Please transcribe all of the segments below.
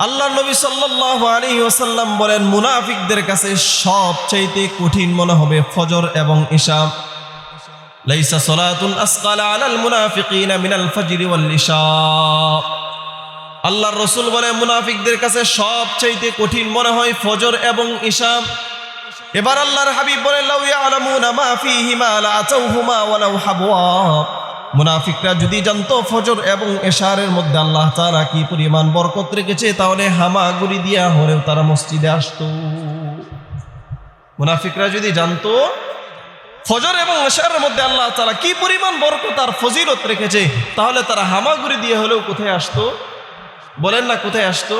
আল্লাহ নবী সাল্লাল্লাহু আলাইহি ওয়াসাল্লাম বলেন, মুনাফিকদের কাছে সবচাইতে কঠিন মনে হবে ফজর এবং ইশা। লাইসা সালাতুন আসকালা আলাল মুনাফিকিনা মিনাল ফাজরি ওয়াল ইশা। আল্লাহর রাসূল বলেন, মুনাফিকদের কাছে সবচাইতে কঠিন মনে হয় ফজর এবং ইশা। এবার আল্লাহর হাবিব বলেন, লাউ ইয়ালামুনা মা ফীহিমা লাআতাউহুমা ওয়ালাউ হাবওয়া। মুনাফিকরা যদি জানতো ফজর এবং এশারের মধ্যে আল্লাহ তাআলা কি পরিমাণ বরকত রেখেছে, তাহলে হামাগুড়ি দিয়া হলেও তারা মসজিদে আসতো। মুনাফিকরা যদি জানতো ফজর এবং এশারের মধ্যে আল্লাহ তাআলা কি পরিমাণ বরকত আর ফজিলত রেখেছে, তাহলে তারা হামাগুড়ি দিয়ে হলেও কোথায় আসতো? বলেন না, কোথায় আসতো?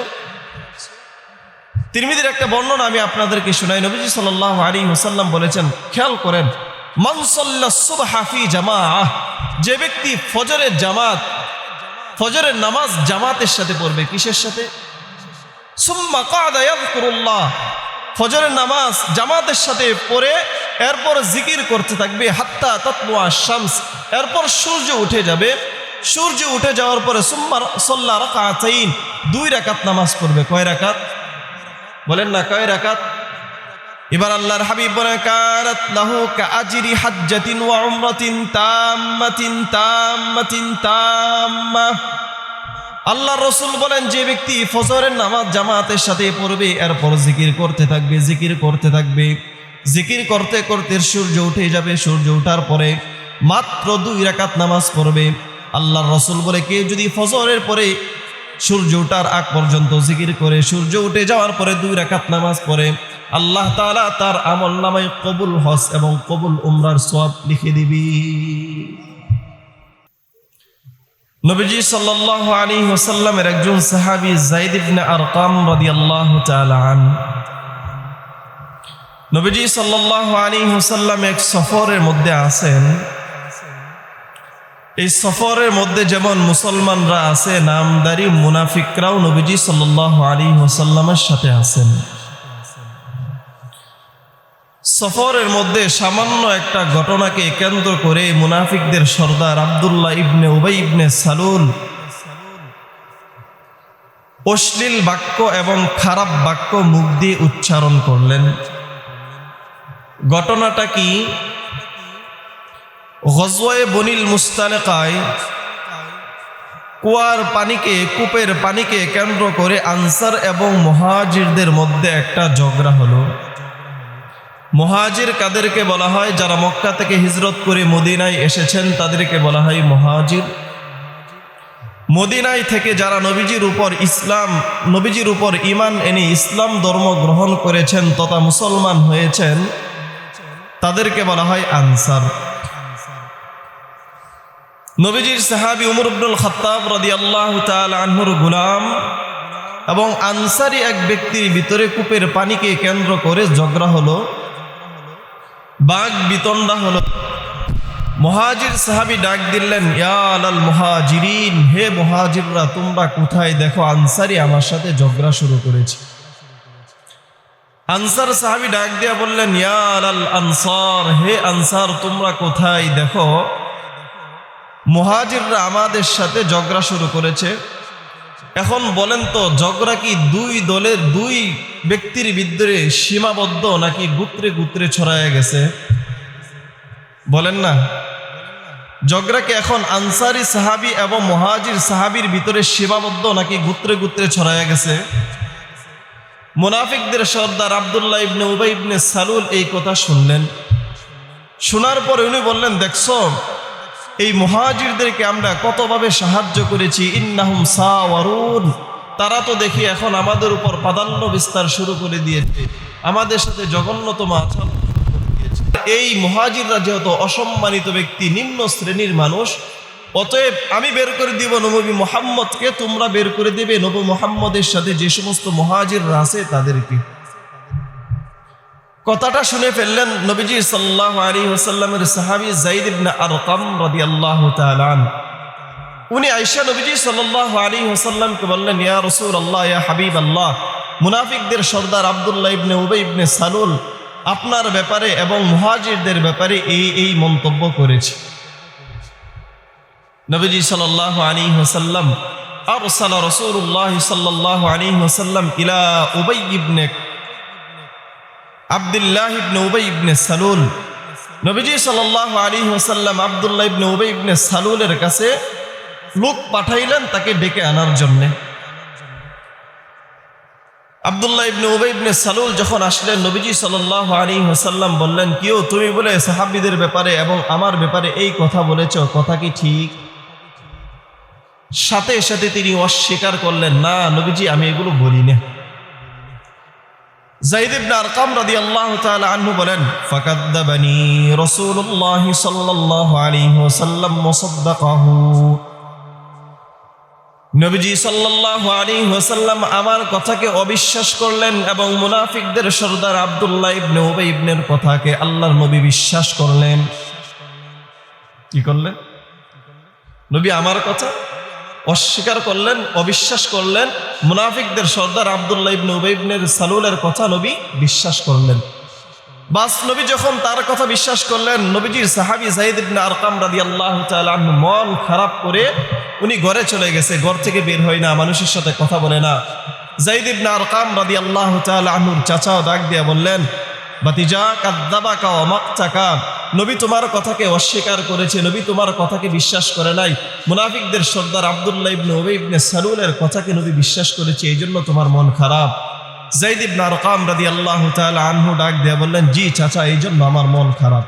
তিরমিজির একটা বর্ণনা আমি আপনাদেরকে শোনাই। নবীজি সাল্লাল্লাহু আলাইহি ওয়াসাল্লাম বলেছেন, খেয়াল করেন, মান সাল্লাস সুবহা ফি জামাআহ, যে ব্যক্তি ফজরের নামাজ জামাতের সাথে পড়বে। কিসের সাথে? সুম্মা কাদা ইয়াযকুরুল্লাহ, ফজরের নামাজ জামাতের সাথে পড়ে এরপর জিকির করতে থাকবে হাত্তা তাতলুআ শামস, এরপর সূর্য উঠে যাবে। সূর্য উঠে যাওয়ার পরে সুম্মা সাল্লা রাকাতাইন, 2 রাকাত নামাজ পড়বে। কয় রাকাত? বলেন না, কয় রাকাত? এবার আল্লাহর হাবিব বলেন, কানাত লাহু কাআজরি হাজ্জাতিন ওয়া উমরাতিন তাম্মাতিন তাম্মা। আল্লাহর রাসূল বলেন, যে ব্যক্তি ফজরের নামাজ জামাতের সাথে পড়বে, এরপর জিকির করতে থাকবে, জিকির করতে করতে সূর্য উঠে যাবে। সূর্য ওঠার পরে মাত্র 2 রাকাত নামাজ পড়বে। আল্লাহর রাসূল বলে, কেউ যদি ফজরের পরে সূর্য ওঠার আগ পর্যন্ত জিকির করে, সূর্য উঠে যাওয়ার পরে 2 রাকাত নামাজ পড়ে, আল্লাহ তাআলা তার আমল নামায় কবুল হজ এবং কবুল উমরার সওয়াব লিখে দিবি। নবীজি সাল্লাল্লাহু আলাইহি ওয়াসাল্লামের একজন সাহাবী যায়েদ ইবনে আরকাম রাদিয়াল্লাহু তাআলা আনহু, নবীজি সাল্লাল্লাহু আলাইহি ওয়াসাল্লাম এক সফরের মধ্যে আছেন। এই সফরের মধ্যে যেমন মুসলমানরা আছে, নামদারি মুনাফিকরাও নবীজি সাল্লাল্লাহু আলাইহি ওয়াসাল্লামের সাথে আছেন। সফরের মধ্যে সামান্য একটা ঘটনাকে কেন্দ্র করে মুনাফিকদের সর্দার আব্দুল্লাহ ইবনে উবাই ইবনে সালুল অশ্লীল বাক্য এবং খারাপ বাক্য মুখ দিয়ে উচ্চারণ করলেন। ঘটনাটা কি? গজওয়ায়ে বনিল মুস্তালিকায় কূপের পানিকে কেন্দ্র করে আনসার এবং মুহাজিরদের মধ্যে একটা ঝগড়া হলো। মুহাজির কাদেরকে বলা হয়? যারা মক্কা থেকে হিজরত করে মদিনায় এসেছেন তাদেরকে বলা হয় মুহাজির। মদিনায় থেকে যারা নবীজির উপর ঈমান এনে ইসলাম ধর্ম গ্রহণ করেছেন তথা মুসলমান হয়েছেন, তাদেরকে বলা হয় আনসার। নবীজির সাহাবী উমর ইবনুল খাত্তাব রাদিয়াল্লাহু তাআলা আনহুর গোলাম এবং আনসারী এক ব্যক্তির ভিতরে কূপের পানিকে কেন্দ্র করে ঝগড়া হলো, বাগ বিতণ্ডা হলো। মুহাজির সাহাবী ডাক দিলেন, ইয়া আলাল মুহাজিরিন, হে মুহাজিররা তোমরা কোথায়? দেখো আনসারী আমার সাথে ঝগড়া শুরু করেছে। আনসার সাহাবী ডাক দিয়া বললেন, ইয়া আলাল আনসার, হে আনসার তোমরা কোথায়? দেখো মুহাজিররা আমাদের সাথে ঝগড়া শুরু করেছে। এখন বলেন তো, ঝগড়া কি 2 ব্যক্তির ভিতরে সীমাবদ্ধ নাকি গোত্রে গোত্রে ছড়ায় গেছে? বলেন না, ঝগড়া কি এখন আনসারি সাহাবী এবং মুহাজির সাহাবীর ভিতরে সীমাবদ্ধ নাকি গোত্রে গোত্রে ছড়ায় গেছে? মুনাফিকদের সর্দার আব্দুল্লাহ ইবনে উবাই ইবনে সালুল এই কথা শুনলেন। শোনার পরে উনি বললেন, দেখছো এই মুহাজিরদেরকে আমরা কতভাবে সাহায্য করেছি, ইন্নাহুম সাওয়ারুন, তারা তো দেখি এখন আমাদের উপর প্রাধান্য বিস্তার শুরু করে দিয়েছে, আমাদের সাথে জঘন্যতম আচরণ করে দিয়েছে। এই মুহাজিররা যেহেতু অসম্মানিত ব্যক্তি, নিম্ন শ্রেণীর মানুষ, অতএব আমি বের করে দিব নবী মুহাম্মদকে, তোমরা বের করে দেবে নবী মুহাম্মদের সাথে যে সমস্ত মুহাজিররা আছে তাদেরকে। কথাটা শুনে ফেললেন নবীজি সাল্লাল্লাহু আলাইহি ওয়াসাল্লামের সাহাবী যায়েদ ইবনে আরকাম রাদিয়াল্লাহু তাআলা আনহু। উনি আয়েশা নবীজি সাল্লাল্লাহু আলাইহি ওয়াসাল্লামকে বললেন, ইয়া রাসূলুল্লাহ, ইয়া হাবিবাল্লাহ, মুনাফিকদের সর্দার আব্দুল্লাহ ইবনে উবাই ইবনে সালুল আপনার ব্যাপারে এবং মুহাজিরদের ব্যাপারে এই মন্তব্য করেছে। নবীজি সাল্লাল্লাহু আলাইহি ওয়াসাল্লাম আরসালা রাসূলুল্লাহ সাল্লাল্লাহু আলাইহি ওয়াসাল্লাম ইলা উবাই ইবনে আব্দুল্লাহ ইবনে উবাই ইবনে সালুল। নবীজি সাল্লাল্লাহু আলাইহি ওয়াসাল্লাম আব্দুল্লাহ ইবনে উবাই ইবনে সালুলের কাছে লোক পাঠাইলেন তাকে ডেকে আনার জন্য। আব্দুল্লাহ ইবনে উবাই ইবনে সালুল যখন আসলেন, নবীজি সাল্লাল্লাহু আলাইহি ওয়াসাল্লাম বললেন, কিও তুমি বলে সাহাবীদের ব্যাপারে এবং আমার ব্যাপারে এই কথা বলেছো, কথা কি ঠিক? সাথে সাথে তিনি অস্বীকার করলেন, না নবীজি আমি এগুলো বলি না। যায়েদ ইবনে আরকাম রাদিয়াল্লাহু তাআলা আনহু বলেন, ফাকাদ্দাবানি রাসূলুল্লাহ সাল্লাল্লাহু আলাইহি ওয়াসাল্লাম মুসাদ্দাকাহু। নবীজি সাল্লাল্লাহু আলাইহি ওয়াসাল্লাম আমার কথাকে অবিশ্বাস করলেন এবং মুনাফিকদের সরদার আব্দুল্লাহ ইবনে উবাই ইবনের কথাকে আল্লাহর নবী বিশ্বাস করলেন। কি করলেন? নবী আমার কথা অস্বীকার করলেন, অবিশ্বাস করলেন। মুনাফিকদের সরদার আব্দুল্লাহ ইবনে উবাই ইবনে সালুলের কথা নবী বিশ্বাস করলেন। বাস নবী যখন তার কথা বিশ্বাস করলেন, নবীজির সাহাবী যায়েদ ইবনে আরকাম রাদিয়াল্লাহু তাআলা আনহু মন খারাপ করে উনি ঘরে চলে গেছে, ঘর থেকে বের হয় না, মানুষের সাথে কথা বলে না। যায়েদ ইবনে আরকাম রাদিয়াল্লাহু তাআলা আনহুর চাচাও ডাক দিয়ে বললেন, বাতিজা কাযযাবাকা ওয়া মাকতাকা, নবী তোমার কথাকে অস্বীকার করেছে, নবী তোমার কথাকে বিশ্বাস করে নাই। মুনাফিকদের সরদার আব্দুল্লাহ ইবনে উবাই ইবনে সালুলের কথাকে নবী বিশ্বাস করেছে, এই জন্য তোমার মন খারাপ। যায়েদ ইবনে আরকাম রাদিয়াল্লাহু তাআলা আনহু ডাক দিয়ে বললেন, জি চাচা, এই জন্য আমার মন খারাপ।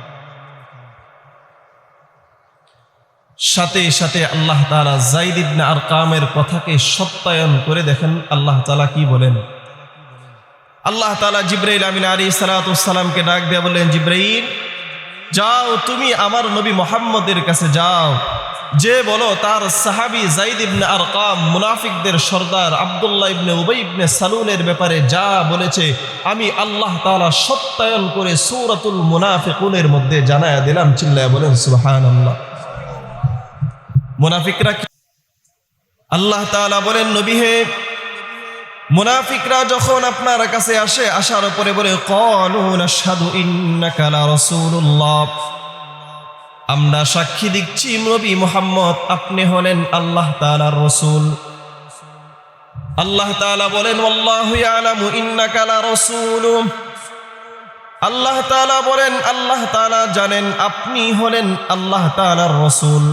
সাথে সাথে আল্লাহ তাআলা যায়েদ ইবনে আরকামের কথাকে সত্যায়ন করে দেখেন আল্লাহ তাআলা কি বলেন। আল্লাহ তাআলা জিবরাইল আমিন আলাইহিস সালাতু ওয়াস সালামকে ডাক দিয়ে বললেন, জিবরাইল যাও, তুমি আমার নবী মুহাম্মদের কাছে যাও, যে বলো তার সাহাবী যায়েদ ইবনে আরকাম মুনাফিকদের সরদার আব্দুল্লাহ ইবনে উবাই ইবনে সালুলের ব্যাপারে যা বলেছে আমি আল্লাহ তাআলা সত্যায়ন করে সূরাতুল মুনাফিকুনের মধ্যে জানায়া দিলাম। চিল্লায়া বলেন সুবহানাল্লাহ। মুনাফিকরা কি? আল্লাহ তাআলা বলেন, নবী হে, মুনাফিকরা যখন আপনার কাছে আসে, আসার পরে বলে, ক্বালু নাশহাদু ইন্নাকা লা রাসূলুল্লাহ, আমরা সাক্ষী দিচ্ছি নবী মুহাম্মদ আপনি হলেন আল্লাহ তাআলার রাসূল। আল্লাহ তাআলা বলেন, ওয়াল্লাহু ইয়ালামু ইন্নাকা লা রাসূলু, আল্লাহ তাআলা বলেন আল্লাহ তাআলা জানেন আপনি হলেন আল্লাহ তাআলার রাসূল।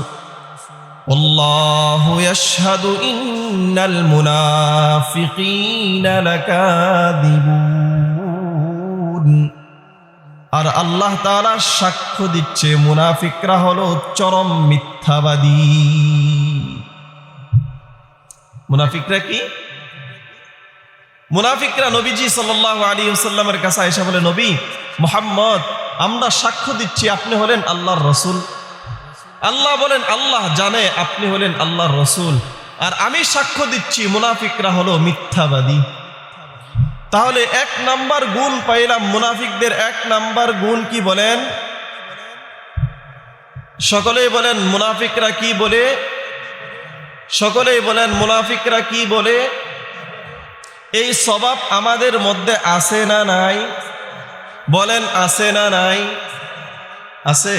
আল্লাহু ইয়াশহাদু ইন্নাল মুনাফিকিনা লাকাযিবুন, আর আল্লাহ তাআলা সাক্ষ্য দিচ্ছে মুনাফিকরা হলো চরম মিথ্যাবাদী। মুনাফিকরা কি? মুনাফিকরা নবীজি সাল্লাল্লাহু আলাইহি ওয়াসাল্লামের কাছে এসে বলে, নবী মুহাম্মদ আমরা সাক্ষ্য দিচ্ছি আপনি হলেন আল্লাহর রাসূল। আল্লাহ বলেন আল্লাহ জানে আপনি হলেন আল্লাহর রাসূল, আর আমি সাক্ষ্য দিচ্ছি মুনাফিকরা হলো মিথ্যাবাদী। তাহলে এক নাম্বার গুণ পাইলাম, মুনাফিকদের এক নাম্বার গুণ কি বলেন? সকলেই বলেন মুনাফিকরা কি বলে? সকলেই বলেন মুনাফিকরা কি বলে? এই স্বভাব আমাদের মধ্যে আছে না নাই? বলেন আছে না নাই? আছে।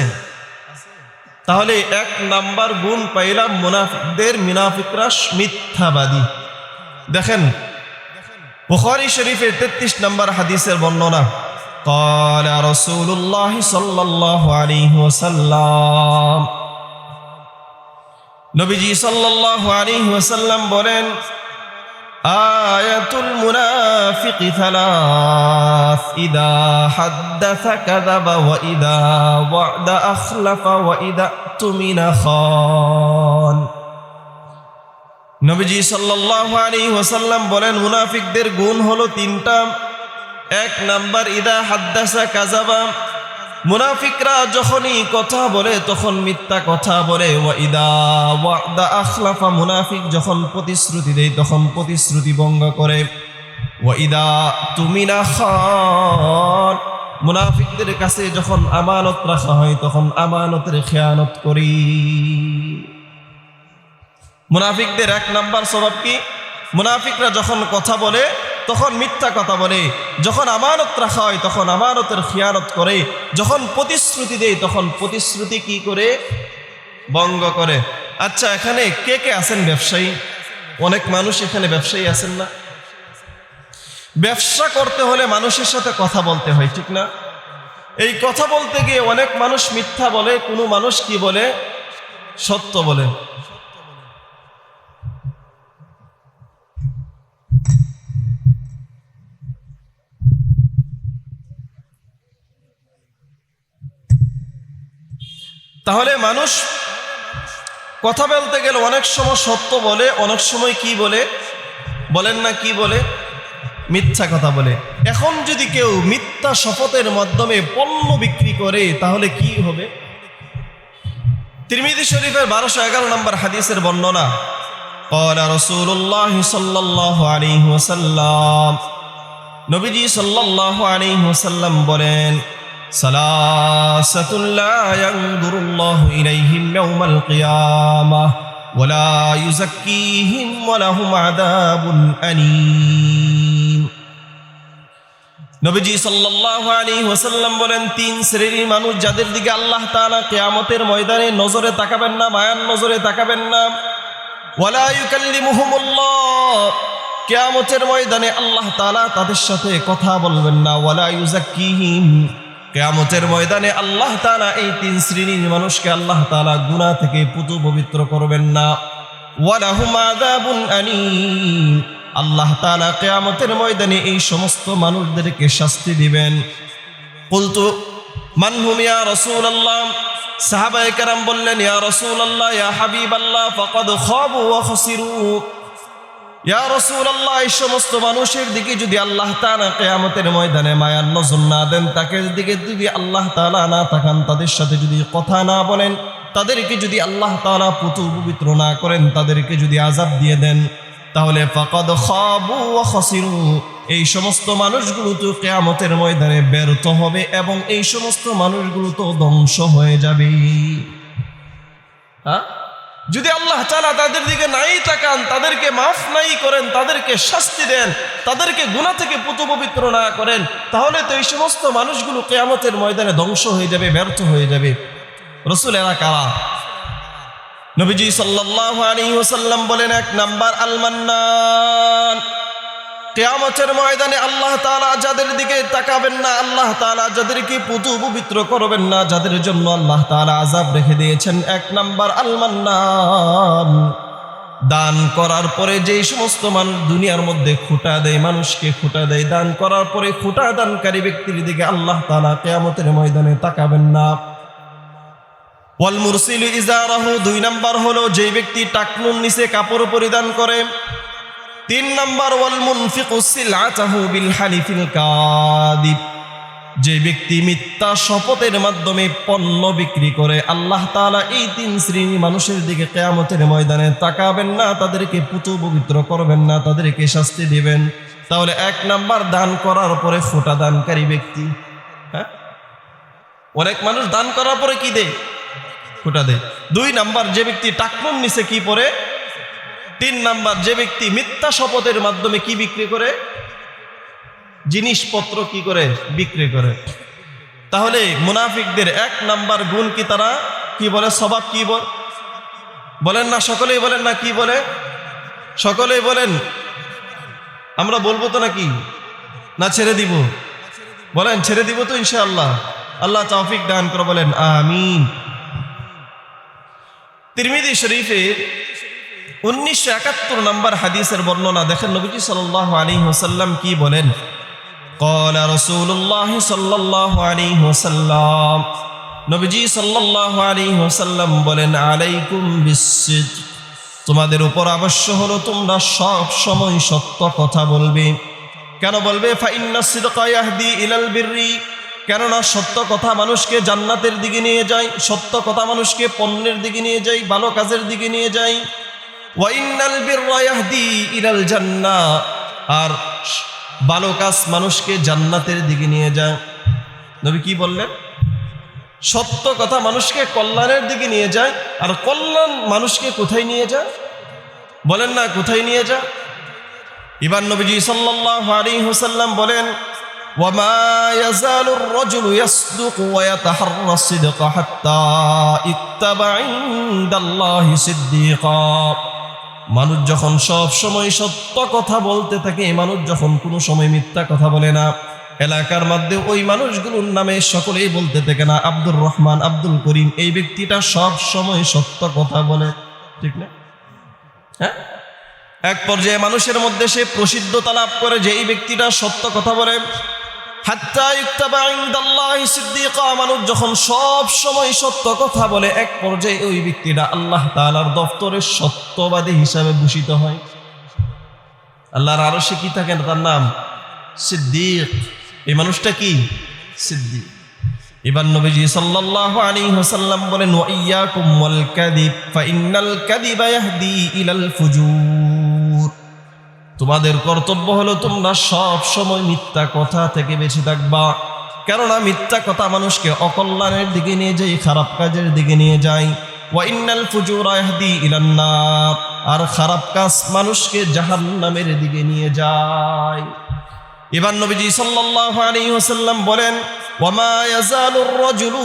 তাহলে এক নাম্বার গুণ পাইলাম মুনাফিকদের, মুনাফিকরা মিথ্যাবাদী। দেখেন বুখারী শরীফের 33 নম্বর হাদিসের বর্ণনা, قال رسول الله صلى الله عليه وسلم, নবীজি সাল্লাল্লাহু আলাইহি ওয়াসাল্লাম বলেন, আয়াতুল মুনাফিকি থালাস, ইদা হাদ্দাসা কাযাবা ওয়া ইদা ওয়া'দা আখলাফা ওয়া ইদা তুমিনা খান। নবীজি সাল্লাল্লাহু আলাইহি ওয়াসাল্লাম বলেন মুনাফিকদের গুণ হলো তিনটা। এক নাম্বার ইদা হাদ্দাসা কাযাবা, মুনাফিকরা যখনই কথা বলে তখন মিথ্যা কথা বলে। ওয়া ইদা ওয়া'দা আখলাফা, মুনাফিক যখন প্রতিশ্রুতি দেয় তখন প্রতিশ্রুতি ভঙ্গ করে। ওয়া ইদা তুমিনা খান, মুনাফিকদের কাছে যখন আমানত রাখা হয় তখন আমানতের খেয়ানত করি। মুনাফিকদের এক নাম্বার স্বভাব কি? মুনাফিকরা যখন কথা বলে তখন মিথ্যা কথা বলে, যখন আমানত রাখা হয় তখন আমানতের খিয়ানত করে, যখন প্রতিশ্রুতি দেয় তখন প্রতিশ্রুতি কি করে? ভঙ্গ করে। আচ্ছা, এখানে কে কে আছেন ব্যবসায়ী? অনেক মানুষ এখানে ব্যবসায়ী আছেন না? ব্যবসা করতে হলে মানুষের সাথে কথা বলতে হয়, ঠিক না? এই কথা বলতে গিয়ে অনেক মানুষ মিথ্যা বলে, কোনো মানুষ কি বলে? সত্য বলে। তাহলে মানুষ কথা বলতে গেলে অনেক সময় সত্য বলে, অনেক সময় কি বলে? বলেন না, কি বলে? মিথ্যা কথা বলে। এখন যদি কেউ মিথ্যা শপথের মাধ্যমে পণ্য বিক্রি করে তাহলে কি হবে? তিরমিজি শরীফের 1211 নম্বর হাদিসের বর্ণনা, قال رسول الله صلى الله عليه وسلم, নবীজি সাল্লাল্লাহু আলাইহি ওয়াসাল্লাম বলেন, সালাসাতুল লা ইয়ানদুরুল্লাহু ইলাইহিম ইয়াওমাল কিয়ামাহ ওয়া লা ইউযাক্কিহিম ওয়া লাহুম আযাবুন আলীম। নবীজি সাল্লাল্লাহু আলাইহি ওয়াসাল্লাম বলেন, তিন শ্রেণীর মানুষ যাদের দিকে আল্লাহ তাআলা কিয়ামতের ময়দানে নজরে তাকাবেন না, মায়ার নজরে তাকাবেন না। ওয়ালা ইউকাল্লিমুহুমুল্লাহ, কিয়ামতের ময়দানে আল্লাহ তাআলা তাদের সাথে কথা বলবেন না। ওয়ালা ইউযাক্কিহিম, কিয়ামতের ময়দানে আল্লাহ তাআলা এই তিন শ্রেণীর মানুষকে আল্লাহ তাআলা গুনাহ থেকে পুতু পবিত্র করবেন না। ওয়ালাহুম আযাবুন আলীম, আল্লাহ তাআলা কিয়ামতের ময়দানে এই সমস্ত মানুষদেরকে শাস্তি দিবেন। কুলতু মান হুম ইয়া রাসূলুল্লাহ, সাহাবায়ে কেরাম বললেন, ইয়া রাসূলুল্লাহ, ইয়া হাবিবাল্লাহ, ফাকাদ খাবু ওয়া খাসিরু। ইয়া রাসূলুল্লাহ, এই সমস্ত মানুষের দিকে যদি আল্লাহ তাআলা কিয়ামতের ময়দানে মায়ার নজর না দেন, তাকে দিকে যদি আল্লাহ তাআলা না তাকান, তাদের সাথে যদি কথা না বলেন, তাদেরকে যদি আল্লাহ তাআলা পুতু পবিত্র না করেন, তাদেরকে যদি আযাব দিয়ে দেন, তাহলে ফাকাদ খাবু ওয়া খাসিরু, এই সমস্ত মানুষগুলো তো কিয়ামতের ময়দানে ব্যর্থ হবে এবং এই সমস্ত মানুষগুলো তো ধ্বংস হয়ে যাবে। হ্যাঁ, যদি আল্লাহ তাআলা তাদের দিকে নাই তাকান, তাদেরকে মাফ নাই করেন, তাদেরকে শাস্তি দেন, তাদেরকে গুনাহ থেকে পুতু পবিত্র না করেন, তাহলে তো এই সমস্ত মানুষগুলো কিয়ামতের ময়দানে ধ্বংস হয়ে যাবে, ব্যর্থ হয়ে যাবে। রাসূল এরা কারা? নবীজি সাল্লাল্লাহু আলাইহি ওয়াসাল্লাম বলেন, এক নাম্বার আল মান্নান। কিয়ামতের ময়দানে আল্লাহ তাআলা যাদের দিকে তাকাবেন না, আল্লাহ তাআলা যাদেরকে পুতু পবিত্র করবেন না, যাদের জন্য আল্লাহ তাআলা আযাব রেখে দিয়েছেন, এক নাম্বার আল মান্নান। দান করার পরে যেই সমস্ত মানুষ দুনিয়ার মধ্যে খুঁটা দেয়, মানুষকে খুঁটা দেয়, দান করার পরে খুঁটা দানকারী ব্যক্তির দিকে আল্লাহ তাআলা কিয়ামতের ময়দানে তাকাবেন না। ওয়াল মুরসিলু ইজারাহু, দুই নাম্বার হলো যে ব্যক্তি টাকনুর নিচে কাপড় পরিধান করে। তিন নাম্বার ওয়াল মুনফিকু সিলআতাহু বিল হালিফিল কাযিব, যে ব্যক্তি মিথ্যা শপথের মাধ্যমে পণ্য বিক্রি করে। আল্লাহ তাআলা এই তিন শ্রেণীর মানুষের দিকে কিয়ামতের ময়দানে তাকাবেন না, তাদেরকে পুতু পবিত্র করবেন না, তাদেরকে শাস্তি দিবেন। তাহলে এক নাম্বার দান করার পরে ফোঁটা দানকারী ব্যক্তি। হ্যাঁ, অনেক মানুষ দান করার পরে কি দেয়? ফোঁটা দেয়। দুই নাম্বার যে ব্যক্তি টাকনুর নিচে কি পরে। তিন নাম্বার যে ব্যক্তি মিথ্যা শপথের মাধ্যমে কি বিক্রি করে? জিনিসপত্র কি করে? বিক্রি করে। তাহলে মুনাফিকদের এক নাম্বার গুণ কি? তারা কি বলে? স্বভাব কি বলেন না? সকলেই বলেন না? কি বলে? সকলেই বলেন। আমরা বলবো তো নাকি? না ছেড়ে দিব? বলেন ছেড়ে দিব তো ইনশাআল্লাহ। আল্লাহ তৌফিক দান করে, বলেন আমিন। তিরমিজি শরীফের 1971 নম্বর হাদিসের বর্ণনা দেখেন, নবীজি সাল্লাল্লাহু আলাইহি ওয়াসাল্লাম কি বলেন? قال رسول الله صلى الله عليه وسلم, নবীজি সাল্লাল্লাহু আলাইহি ওয়াসাল্লাম বলেন, আলাইকুম বিসসিদক, তোমাদের উপর আবশ্যক হলো তোমরা সব সময় সত্য কথা বলবে। কেন বলবে? ফাইন্নাস সিদকা ইয়াহদি ইলাল বিররি, কেননা সত্য কথা মানুষকে জান্নাতের দিকে নিয়ে যায়, সত্য কথা মানুষকে পণ্যের দিকে নিয়ে যায়, ভালো কাজের দিকে নিয়ে যায়। ওয়া ইন্নাল বিররা ইয়াহদি ইলাল জান্নাহ, আর ভালো কাজ মানুষকে জান্নাতের দিকে নিয়ে যায়। নবী কি বললেন? সত্য কথা মানুষকে কল্যাণের দিকে নিয়ে যায়, আর কল্যাণ মানুষকে কোথায় নিয়ে যায়? বলেন না কোথায় নিয়ে যায়? এবার নবীজি সাল্লাল্লাহু আলাইহি ওয়াসাল্লাম বলেন, ওয়ামা ইয়াজালুর রাজুলু ইয়াসদুকু ওয়া ইয়াতাহাররা সিদকা হাত্তা ইত্তাবা ইনদাল্লাহি সিদ্দীকা, মানুষ যখন সব সময় সত্য কথা বলতে থাকে, মানুষ যখন কোনো সময় মিথ্যা কথা বলে না, এলাকার মধ্যে ওই মানুষগুলোর নামে সকলেই বলতে থাকে না আব্দুর রহমান, আব্দুল করিম, এই ব্যক্তিটা সব সময় সত্য কথা বলে, ঠিক না? হ্যাঁ, এক পর্যায়ে মানুষের মধ্যে সে প্রসিদ্ধতা লাভ করে যে এই ব্যক্তিটা সত্য কথা বলে। হাত্তা ইউক্তাবা ইনদাল্লাহি সিদ্দীকা, মানুষ যখন সব সময় সত্য কথা বলে, এক পর্যায়ে ওই ব্যক্তিটা আল্লাহ তাআলার দফতরে সত্যবাদী হিসাবে ভূষিত হয়। আল্লাহর আরশে কি থাকে, তার নাম সিদ্দীক। এই মানুষটা কি? সিদ্দীক। এবার নবীজি সাল্লাল্লাহু আলাইহি ওয়াসাল্লাম বলেন, ওয়া ইয়াকুম ওয়াল কাযিব ফাইন্নাল কাযিবা ইয়াহদি ইলাল ফুজুর। তোমাদের কর্তব্য হলো তোমরা সব সময় মিথ্যা কথা থেকে বেঁচে থাকবা, কেননা মিথ্যা কথা মানুষকে অকল্যাণের দিকে নিয়ে যায়, খারাপ কাজের দিকে নিয়ে যায়। ওয়া ইন্নাল ফুজুরা ইয়াহদি ইলান নার, আর খারাপ কাজ মানুষকে জাহান্নামের দিকে নিয়ে যায়। এবার নবীজি সাল্লাল্লাহু আলাইহি ওয়াসাল্লাম বলেন, ওয়ামা ইয়াজালুর রাজুলু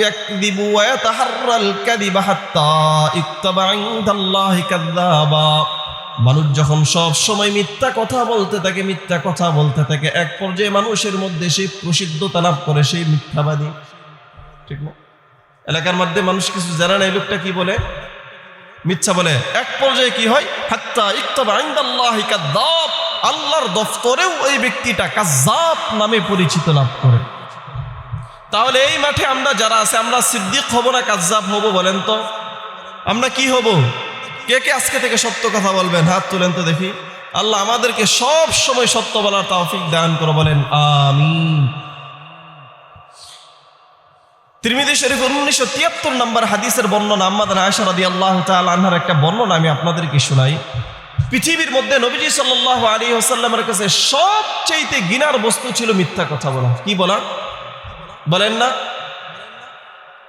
ইয়াকযিবু ওয়া ইয়াতাহাররাল কাযিবা হাত্তা ইক্তাবা ইনদাল্লাহি কাযযাবা। মানুষ যখন সব সময় মিথ্যা কথা বলতে থাকে, মিথ্যা কথা বলতে থাকে, এক পর্যায়ে মানুষের মধ্যে সেই প্রসিদ্ধতা লাভ করে, সেই মিথ্যাবাদী, ঠিক না? এলাকার মধ্যে মানুষ কিছু জানে না এই লোকটা কি বলে, মিথ্যা বলে। এক পর্যায়ে কি হয়, হাত্তা ইক্তাবা ইনদাল্লাহি কাযযাব, আল্লাহর দফতরেও ওই ব্যক্তিটা কাযযাব নামে পরিচিত লাভ করে। তাহলে এই মাঠে আমরা যারা আছে, আমরা সিদ্দিক হব না কাযযাব হব? বলেন তো আমরা কি হব? কে কে আজকে থেকে সত্য কথা বলবেন? হাত তুলেন তো দেখি। আল্লাহ আমাদেরকে সব সময় সত্য বলার তৌফিক দান করে, বলেন আমিন। তিরমিজি শরীফের 1973 নম্বর হাদিসের বর্ণনা, আম্মা আয়েশা রাদিয়াল্লাহু তাআলা আনহার একটা বর্ণনা আমি আপনাদেরকে শোনাই। পৃথিবীর মধ্যে নবীজি সাল্লাল্লাহু আলাইহি ওয়াসাল্লামের কাছে সবচেয়ে ঘৃণার বস্তু ছিল মিথ্যা কথা বলা। কি বলা? বলেন না?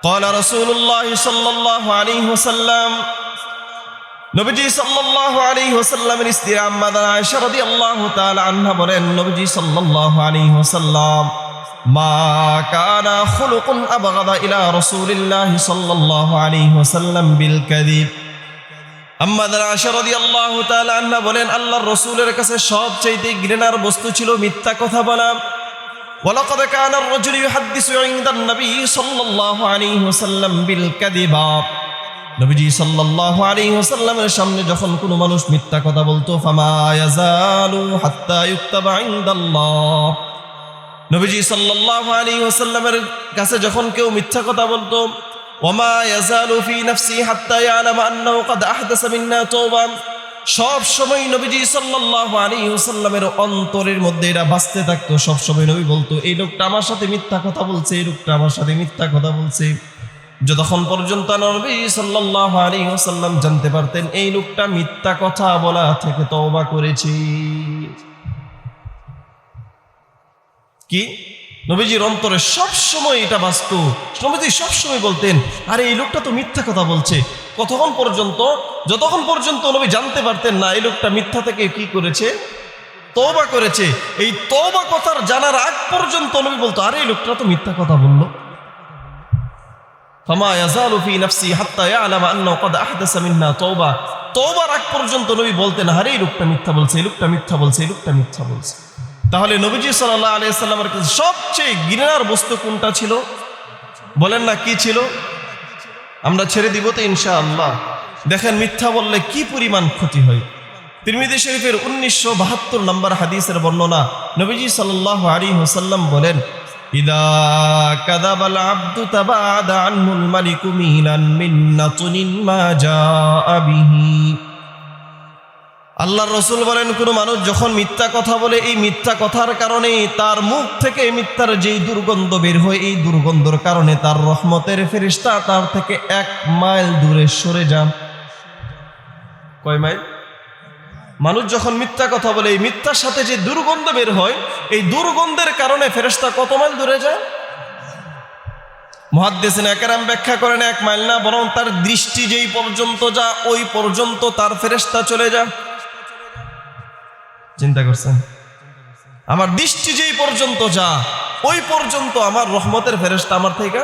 ক্বালা রাসূলুল্লাহ সাল্লাল্লাহু আলাইহি ওয়াসাল্লাম, নবীজি সাল্লাল্লাহু আলাইহি ওয়াসাল্লামের স্ত্রী আম্মা আয়েশা রাদিয়াল্লাহু তাআলা আনহা বলেন, নবীজি সাল্লাল্লাহু আলাইহি ওয়াসাল্লাম, মা কানা খুলুকুন আবগাদা ইলা রাসূলিল্লাহ সাল্লাল্লাহু আলাইহি ওয়াসাল্লাম বিল কাযিব। আম্মা আয়েশা রাদিয়াল্লাহু তাআলা আনহা বলেন, আল্লাহর রাসূলের কাছে সবচেয়ে ঘৃণার বস্তু ছিল মিথ্যা কথা বলা। ওয়ালাকাদ কানা আর-রাজুলু ইউহাদ্দিসু ইনদান নবী সাল্লাল্লাহু আলাইহি ওয়াসাল্লাম বিল কাযিবা। নবীজি সাল্লাল্লাহু আলাইহি ওয়াসাল্লামের সামনে যখন কোনো মানুষ মিথ্যা কথা বলতো, ফামা ইয়াজালু হাত্তা ইউক্তাবা ইনদাল্লাহ, নবীজি সাল্লাল্লাহু আলাইহি ওয়াসাল্লামের কাছে যখন কেউ মিথ্যা কথা বলতো, ওয়ামা ইয়াজালু ফি নাফসি হাত্তা ইয়ালামা আন্নাহু ক্বাদ আহদাসা মিন্না তাওবা, সব সময় নবীজি সাল্লাল্লাহু আলাইহি ওয়াসাল্লামের অন্তরের মধ্যে এটা বাজতে থাকতো। সব সময় নবী বলতো, এই লোকটা আমার সাথে মিথ্যা কথা বলছে, এই লোকটা আমার সাথে মিথ্যা কথা বলছে। যতক্ষণ পর্যন্ত নবী সাল্লাল্লাহু আলাইহি ওয়াসাল্লাম জানতে পারতেন এই লোকটা মিথ্যা কথা বলা থেকে তওবা করেছে। কি? নবীজির অন্তরে সব সময় এটা বাজতো। নবীজি সব সময় বলতেন, আরে এই লোকটা তো মিথ্যা কথা বলছে। কতক্ষণ পর্যন্ত? যতক্ষণ পর্যন্ত নবী জানতে পারতেন না এই লোকটা মিথ্যা থেকে কি করেছে, তওবা করেছে। এই তওবা কথার জানার আগ পর্যন্ত নবী বলতো, আরে এই লোকটা তো মিথ্যা কথা বললো। ফামা ইয়াজালু ফি নাফসি হাত্তা ইয়ালামা আন্নাহু ক্বাদ আহদাসা মিন্না তাওবা, তওবার আগ পর্যন্ত নবী বলতেন, আরে এই লোকটা মিথ্যা বলছে, এই লোকটা মিথ্যা বলছে, এই লোকটা মিথ্যা বলছে। তাহলে নবীজি সাল্লাল্লাহু আলাইহি ওয়াসাল্লামের কাছে সবচেয়ে ঘৃণার বস্তু কোনটা ছিল? বলেন না কি ছিল? আমরা ছেড়ে দিব তো ইনশাআল্লাহ। দেখেন মিথ্যা বললে কি পরিমাণ ক্ষতি হয়। তিরমিজি শরীফের 1972 নম্বর হাদিসের বর্ণনা, নবীজি সাল্লাল্লাহু আলাইহি ওয়াসাল্লাম বলেন, ইদা কাযাবাল আবদু তাবাদা আনহুল মালিকু মিনান মিন্নাতুন মা জাআ বিহি। আল্লাহর রাসূল বলেন, কোন মানুষ যখন মিথ্যা কথা বলে, এই মিথ্যা কথার কারণে তার মুখ থেকে মিথ্যার যেই দুর্গন্ধ বের হয়, এই দুর্গন্ধের কারণে তার রহমতের ফেরেশতা তার থেকে 1 মাইল দূরে সরে যান। কয় মাইল? মানুষ যখন মিথ্যা কথা বলে, এই মিথ্যার সাথে যে দুর্গন্ধ বের হয়, এই দুর্গন্ধের কারণে ফেরেশতা কত মাইল দূরে যায়? মুহাদ্দিসিন একরাম ব্যাখ্যা করেন 1 মাইল না, বরং তার দৃষ্টি যেই পর্যন্ত যা, ওই পর্যন্ত তার ফেরেশতা চলে যায়। চিন্তা করছেন? আমার দৃষ্টি যেই পর্যন্ত যা, ওই পর্যন্ত আমার রহমতের ফেরেশতা আমার থেকে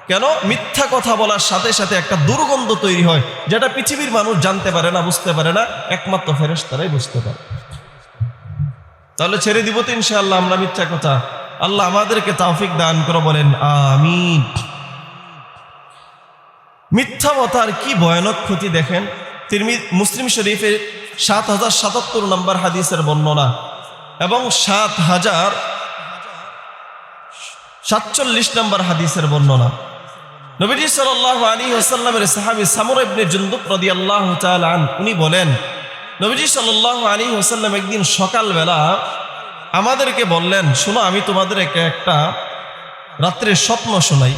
কেন? মিথ্যা কথা বলার সাথে সাথে একটা দুর্গন্ধ তৈরি হয়, যেটা পৃথিবীর মানুষ জানতে পারে না, বুঝতে পারে না, একমাত্র ফেরেশতারাই বুঝতে পারে। তাহলে ছেড়ে দিব তো ইনশাআল্লাহ আমরা মিথ্যা কথা। আল্লাহ আমাদেরকে তৌফিক দান করে, বলেন আমিন। মিথ্যা কথার কি ভয়ানক ক্ষতি দেখেন। মুসলিম শরীফের 7077 নম্বর হাদিসের বর্ণনা এবং 7047 নম্বর হাদিসের বর্ণনা। নবীজি সাল্লাল্লাহু আলাইহি ওয়াসাল্লামের সাহাবী সামুরা ইবনে জুনদুব রাদিয়াল্লাহু তাআলা আনহু উনি বলেন, নবীজি সাল্লাল্লাহু আলাইহি ওয়াসাল্লাম একদিন সকালবেলা আমাদেরকে বললেন, শোনো আমি তোমাদেরকে একটা রাত্রের স্বপ্ন শোনাই।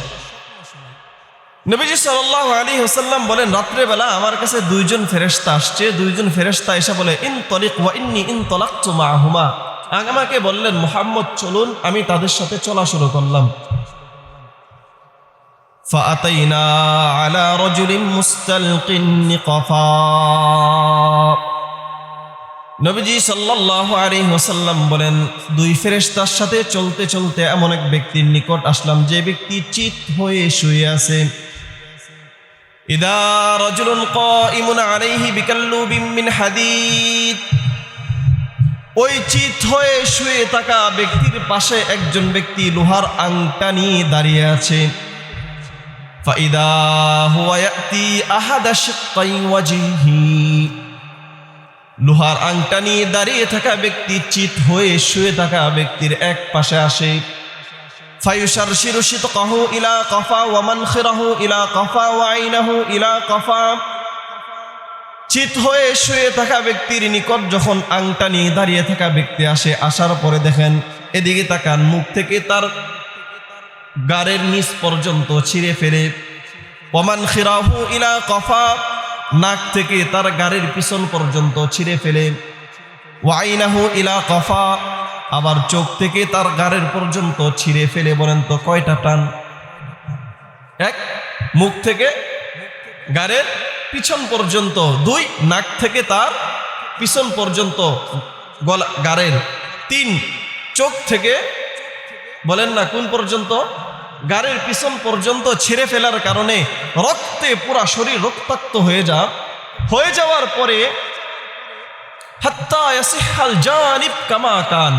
নবীজি সাল্লাল্লাহু আলাইহি ওয়াসাল্লাম বলেন, রাত্রেবেলা আমার কাছে দুইজন ফেরেশতা আসছে। দুইজন ফেরেশতা এসে বলে, ইনতলিক ওয়া ইন্নী ইনতলাকতু মাআহুমা। আমাকে বললেন, মুহাম্মদ চলুন। আমি তাদের সাথে চলা শুরু করলাম। ফাআতাইনা আলা রাজুলিন মুস্তালকিন নিকাফা। নবীজি সাল্লাল্লাহু আলাইহি ওয়াসাল্লাম বলেন, দুই ফেরেশতার সাথে চলতে চলতে এমন এক ব্যক্তির নিকট আসলাম, যে ব্যক্তি চিত হয়ে শুয়ে আছে। ইদা রাজুলুন কাইমুন আলাইহি বিকাল্লুবিন মিন হাদিদ। ওই চিত হয়ে শুয়ে থাকা ব্যক্তির পাশে একজন ব্যক্তি লোহার আংটা নিয়ে দাঁড়িয়ে আছে। ফাইদা হুয়া ইয়াতি আহাদা শিক্কাই ওয়াজহি। লোহার আংটা নিয়ে দাঁড়িয়ে থাকা ব্যক্তি চিত হয়ে শুয়ে থাকা ব্যক্তির এক পাশে আসে। ফায়ুশারশিরু শিতকাহু ইলা কাফা ওয়া মানখিরাহু ইলা কাফা ওয়া আইনাহু ইলা কাফা। চিত হয়ে শুয়ে থাকা ব্যক্তির নিকট যখন আংটা নিয়ে দাঁড়িয়ে থাকা ব্যক্তি আসে, আসার পরে দেখেন এদিকে তাকান, মুখ থেকে তার গাড়ের নিচ পর্যন্ত ছিঁড়ে ফেলে। ওয়া মানখিরাহু ইলা কাফা। নাক থেকে তার গাড়ির পিছন পর্যন্ত ছিঁড়ে ফেলে। ওয়াইনাহু ইলা কাফা। আবার চোখ থেকে তার গাড়ির পর্যন্ত ছিঁড়ে ফেলে। বলেন তো কয়টা টান? এক, মুখ থেকে গাড়ির পিছন পর্যন্ত। দুই, নাক থেকে তার পিছন পর্যন্ত গাড়ির। তিন, চোখ থেকে, বলেন না কোন পর্যন্ত? গাড়ির পিছন পর্যন্ত ছিঁড়ে ফেলার কারণে রক্তে পুরা শরীর রক্তাক্ত হয়ে যাওয়ার পরে হাত্তা ইয়াসিহাল জানিব কামা কান।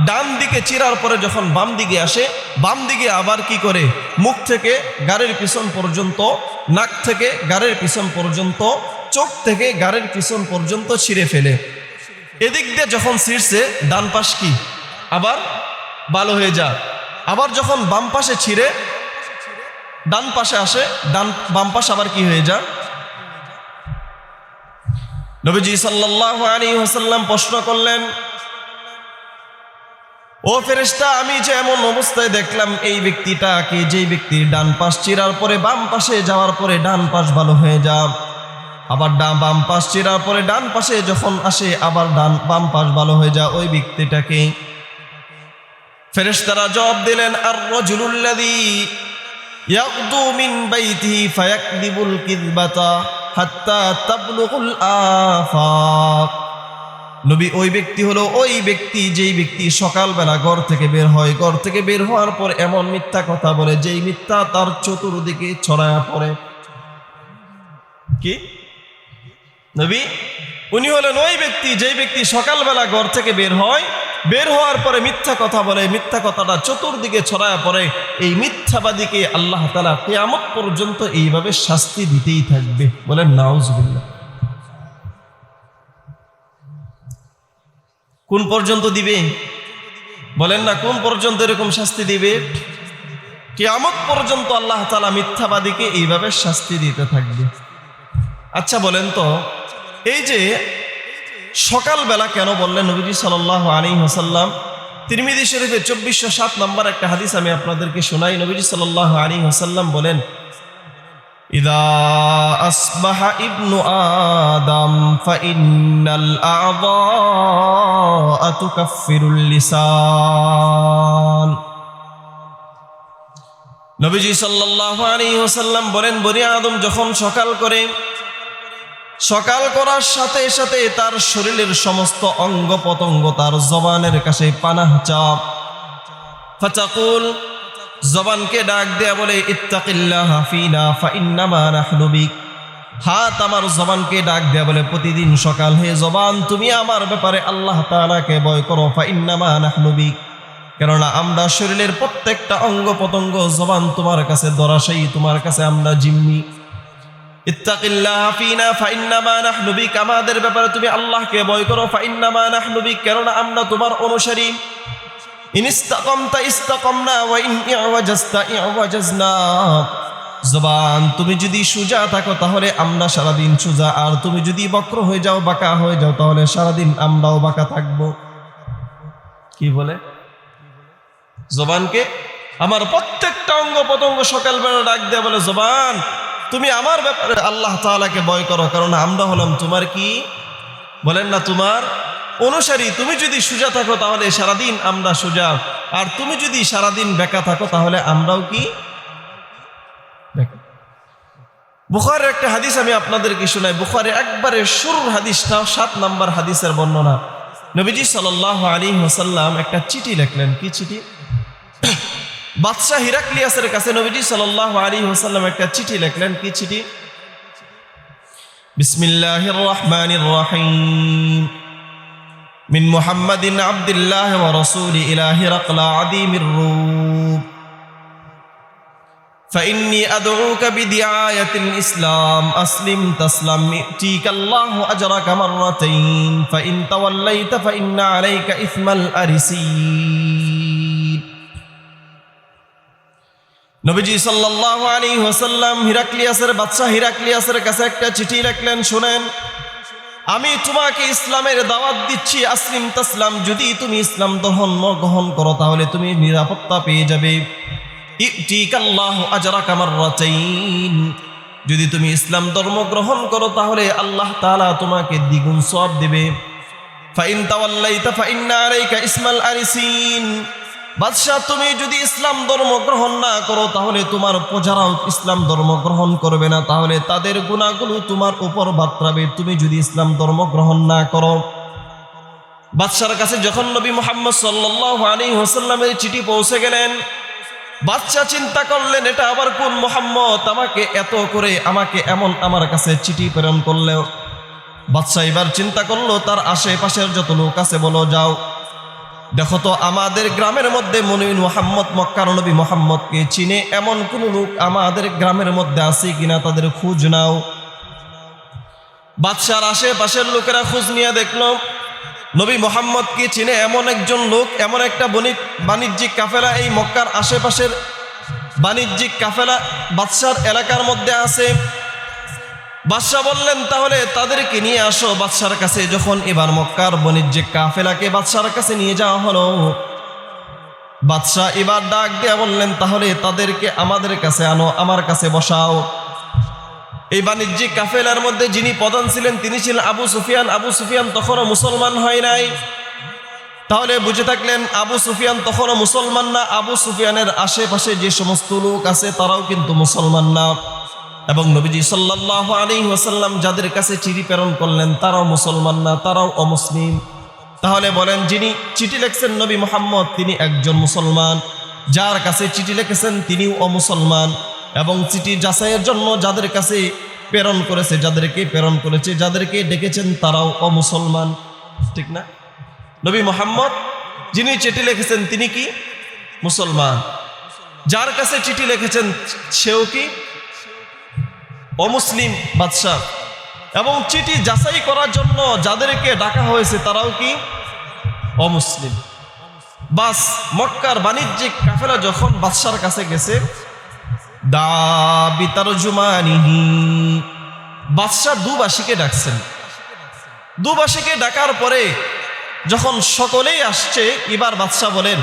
ডান দিকে চিরার পরে যখন বাম দিকে আসে, বাম দিকে আবার কি করে? মুখ থেকে গাড়ির পিছন পর্যন্ত, নাক থেকে গাড়ির পিছন পর্যন্ত, চোখ থেকে গাড়ির পিছন পর্যন্ত ছিঁড়ে ফেলে। এদিক দিয়ে যখন ছিঁড়ছে, ডান পাশ কি আবার ভালো হয়ে যায়। আবার যখন বাম পাশে ছিঁড়ে ডান পাশে আসে, বাম পাশ আবার কি হয়ে যায়? নবীজি সাল্লাল্লাহু আলাইহি ওয়াসাল্লাম প্রশ্ন করলেন, ও ফেরেশতা, আমি যে এমন অবস্থায় দেখলাম এই ব্যক্তিটাকে, যেই ব্যক্তির ডান পাশ চিরার পরে বাম পাশে যাওয়ার পরে ডান পাশ ভালো হয়ে যায়, আবার বাম পাশ চিরার পরে ডান পাশে যখন আসে আবার বাম পাশ ভালো হয়ে যায়, ওই ব্যক্তিটাকে? ফেরেশতারা জবাব দিলেন, আর রাজুলুল্লাযী ইয়াগদু মিন বাইতিহি ফায়াকদিবুল কিযবাতা হাত্তা তাবলুগুল আফাক। নবী, ওই ব্যক্তি হলো ওই ব্যক্তি, যেই ব্যক্তি সকালবেলা ঘর থেকে বের হয়, ঘর থেকে বের হওয়ার পর এমন মিথ্যা কথা বলে যেই মিথ্যা তার চতুর্দিকে ছড়ায়া পড়ে। কি নবী? উনি হলেন ওই ব্যক্তি, যেই ব্যক্তি সকালবেলা ঘর থেকে বের হয়, বের হওয়ার পরে মিথ্যা কথা বলে, মিথ্যা কথাটা চতুর্দিকে ছড়ায়া পড়ে। এই মিথ্যাবাদীকে আল্লাহ তাআলা কিয়ামত পর্যন্ত এইভাবে শাস্তি দিতেই থাকবে। বলেন নাউজুবিল্লাহ। কোন পর্যন্ত দিবে? বলেন না কোন পর্যন্ত এরকম শাস্তি দিবে? কিয়ামত পর্যন্ত আল্লাহ তাআলা মিথ্যাবাদীকে এইভাবে শাস্তি দিতে থাকবে। আচ্ছা বলেন তো, এই যে সকালবেলা কেন বললেন নবীজি সাল্লাল্লাহু আলাইহি ওয়াসাল্লাম? তিরমিজি শরীফের 2407 নম্বর একটা হাদিস আমি আপনাদেরকে শোনাই। নবীজি সাল্লাল্লাহু আলাইহি ওয়াসাল্লাম বলেন, ইদা আসবাহা ইবনু আদম ফাইন্নাল আ'যা তুকাফিরুল লিসান। নবীজি সাল্লাল্লাহু আলাইহি ওয়াসাল্লাম বলেন, বনি আদম যখন সকাল করে, সকাল করার সাথে সাথে তার শরীরের সমস্ত অঙ্গ প্রত্যঙ্গ তার জবানের কাছে পানাহ চায়। ফাতাকুল, জবানকে ডাক দেয়া বলে ইত্তাকিল্লাহা ফিনা ফাইন্নামা নাহনু বিক। হাত আমার জবানকে ডাক দেয়া বলে প্রতিদিন সকাল, হে জবান তুমি আমার ব্যাপারে আল্লাহ তাআলাকে ভয় করো, ফাইন্নামা নাহনু বিক। কেননা আমরা শরীরের প্রত্যেকটা অঙ্গ প্রত্যঙ্গ জবান তোমার কাছে ধরাশায়ী, তোমার কাছে আমরা জিম্মি। ইত্তাকিল্লাহা ফিনা ফাইন্নামা নাহনু বিক, আমাদের ব্যাপারে তুমি আল্লাহকে ভয় করো, ফাইন্নামা নাহনু বিক, কেননা আমরা তোমার অনুসারী। ইন ইসতাকামতা ইসতাকামনা ওয়া ইন ইওয়াজাজতা ইওয়াজাজনা। জবান তুমি যদি সোজা থাকো তাহলে আমরা সারাদিন সোজা, আর তুমি যদি বক্র হয়ে যাও, বাঁকা হয়ে যাও, তাহলে সারাদিন আমরাও বাঁকা থাকবো। কি বলে? জবানকে আমার প্রত্যেকটা অঙ্গ প্রত্যঙ্গ সকালবেলা ডাক দেয়া বলে, জবান তুমি আমার ব্যাপারে আল্লাহ তাআলাকে ভয় করো, কারণ আমরা হলাম তোমার কি বলেন না, তোমার অনুসারী। তুমি যদি সোজা থাকো তাহলে সারাদিন আমরা সোজা, আর তুমি যদি সারাদিন বেঁকা থাকো তাহলে আমরাও কি বেঁকা। বুখারীর একটা হাদিস আমি আপনাদেরকে শোনাই। বুখারী একবারে শুরুর হাদিসটা 7 নম্বর হাদিসের বর্ণনা। নবীজি সাল্লাল্লাহু আলাইহি ওয়াসাল্লাম একটা চিঠি লিখলেন। কি চিঠি? বাদশা হিরাক্লিয়াসের কাছে নবীজি সাল্লাল্লাহু আলাইহি ওয়াসাল্লাম একটা চিঠি লিখলেন। কি চিঠি? বিসমিল্লাহির রহমানির রহিম। মিন মুহাম্মাদিন আবদুল্লাহ ওয়া রাসূলি ইলা হিরাকলা আযীমির রূম। فإني أدعوك بدعاية الإسلام أسلم تسلم يؤتيك الله أجرك مرتين فإن توليت فإن عليك إثم الأرسين। নবীজি সাল্লাল্লাহু আলাইহি ওয়াসাল্লাম হিরাক্লিয়াসের বাদশা হিরাক্লিয়াসের কাছে একটা চিঠি লিখলেন। শুনেন, আমি তোমাকে ইসলামের দাওয়াত দিচ্ছি, আসলিম তাসলাম, যদি তুমি ইসলাম ধর্ম গ্রহণ করো তাহলে তুমি নিরাপত্তা পেয়ে যাবে। ইউতিকাল্লাহু আজরাকা মাররাতাইন, যদি তুমি ইসলাম ধর্ম গ্রহণ করো তাহলে আল্লাহ তাআলা তোমাকে দ্বিগুণ সওয়াব দেবে। ফাইন তাওয়াল্লাইতা ফাইন্না আলাইকা ইসমাল আরিসিন, বাদশা তুমি যদি ইসলাম ধর্ম গ্রহণ না করো তাহলে তোমার প্রজারাও ইসলাম ধর্ম গ্রহণ করবে না, তাহলে তাদের গুনাহগুলো তোমার উপর বাতরাবে তুমি যদি ইসলাম ধর্ম গ্রহণ না করো। বাদশার কাছে যখন নবী মুহাম্মদ সাল্লাল্লাহু আলাইহি ওয়াসাল্লামের চিঠি পৌঁছে গেলেন, বাদশা চিন্তা করলেন এটা আবার কোন মুহাম্মদ, আমাকে এত করে আমাকে এমন আমার কাছে চিঠি প্রেরণ করলেও। বাদশা এবার চিন্তা করলো তার আশেপাশের যত লোক আছে বলো যাও দেখো তো আমাদের গ্রামের মধ্যে মনিন মুহাম্মদ মক্কার নবী মুহাম্মদকে চিনে এমন কোন লোক আমাদের গ্রামের মধ্যে আছে কিনা তাদের খোঁজ নাও। বাদশার আশেপাশের লোকেরা খোঁজ নিয়ে দেখলো নবী মুহাম্মদকে চিনে এমন একজন লোক, এমন একটা বাণিজ্যিক কাফেলা এই মক্কার আশেপাশের বাণিজ্যিক কাফেলা বাদশার এলাকার মধ্যে আছে। বাদশা বললেন তাহলে তাদেরকে নিয়ে আসো বাদশার কাছে। যখন এবার মক্কার বাণিজ্যিক কাফেলাকে বাদশার কাছে নিয়ে যাওয়া হলো, বাদশা এবার ডাক দিয়ে বললেন তাহলে তাদেরকে আমাদের কাছে আনো, আমার কাছে বসাও। এই বাণিজ্যিক কাফেলার মধ্যে যিনি প্রধান ছিলেন তিনি ছিলেন আবু সুফিয়ান। আবু সুফিয়ান তখনও মুসলমান হয় নাই। তাহলে বুঝে থাকলেন আবু সুফিয়ান তখনও মুসলমান না। আবু সুফিয়ানের আশেপাশে যে সমস্ত লোক আছে তারাও কিন্তু মুসলমান না, এবং নবীজি সাল্লাল্লাহু আলাইহি ওয়াসাল্লাম যাদের কাছে চিঠি প্রেরণ করলেন তারাও মুসলমান না, তারাও অমুসলিম। তাহলে বলেন যিনি চিঠি লিখছেন নবী মুহাম্মদ তিনি একজন মুসলমান, যার কাছে চিঠি লিখেছেন তিনিও অমুসলমান, এবং চিঠি যাচাইয়ের জন্য যাদের কাছে প্রেরণ করেছে, যাদেরকে প্রেরণ করেছে, যাদেরকে ডেকেছেন তারাও অমুসলমান, ঠিক না? নবী মুহাম্মদ যিনি চিঠি লিখেছেন তিনি কি মুসলমান, যার কাছে চিঠি লিখেছেন সেও কি অমুসলিম বাদশা, এবং চিঠি যাচাই করার জন্য যাদেরকে ডাকা হয়েছে তারাও কি অমুসলিম। বাস মক্কার বাণিজ্যিক কাফেলা যখন বাদশার কাছে গেছে, বাদশা দুবাসীকে ডাকছেন। দুবাসীকে ডাকার পরে যখন সকলেই আসছে, এবার বাদশা বলেন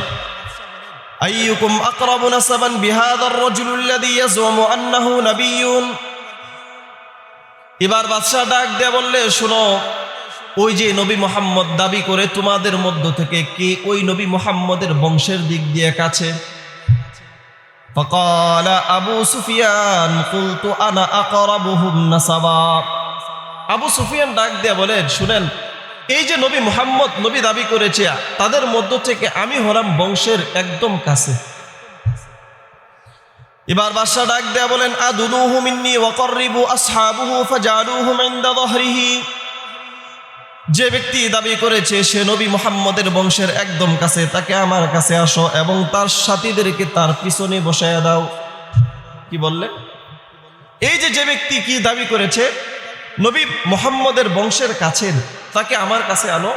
আইয়ুকুম আকরাবু নাসাবান বিহাদার রাজুলিল্লাযী ইয়াজুমু আন্নাহু নাবিয়্যুন। এবার বাদশা ডাক দিয়ে বললে শোনো, ওই যে নবী মুহাম্মদ দাবি করে তোমাদের মধ্য থেকে কে ওই নবী মুহাম্মদের বংশের দিক দিয়ে কাছে? فقال আবু সুফিয়ান কুলতু আনা আকরাবুহুম নাসাবা। আবু সুফিয়ান ডাক দিয়ে বলেন শুনেন, এই যে নবী মুহাম্মদ নবী দাবি করেছে তাদের মধ্য থেকে আমি হলাম বংশের একদম কাছে। এবার বাদশা ডাক দেয়া বলেন, আদুনুহু মিন্নি ওয়া qarribu আসহাবুহু ফাজআলুহুম ইনদা যহরিহি। যে ব্যক্তি দাবি করেছে সে নবী মুহাম্মদের বংশের একদম কাছে, তাকে আমার কাছে আসো এবং তার সাথীদেরকে তার পিছনে বসায়া দাও। কি বললে? এই যে ব্যক্তি কি দাবি করেছে নবী মুহাম্মদের বংশের কাছের, তাকে আমার কাছে আনো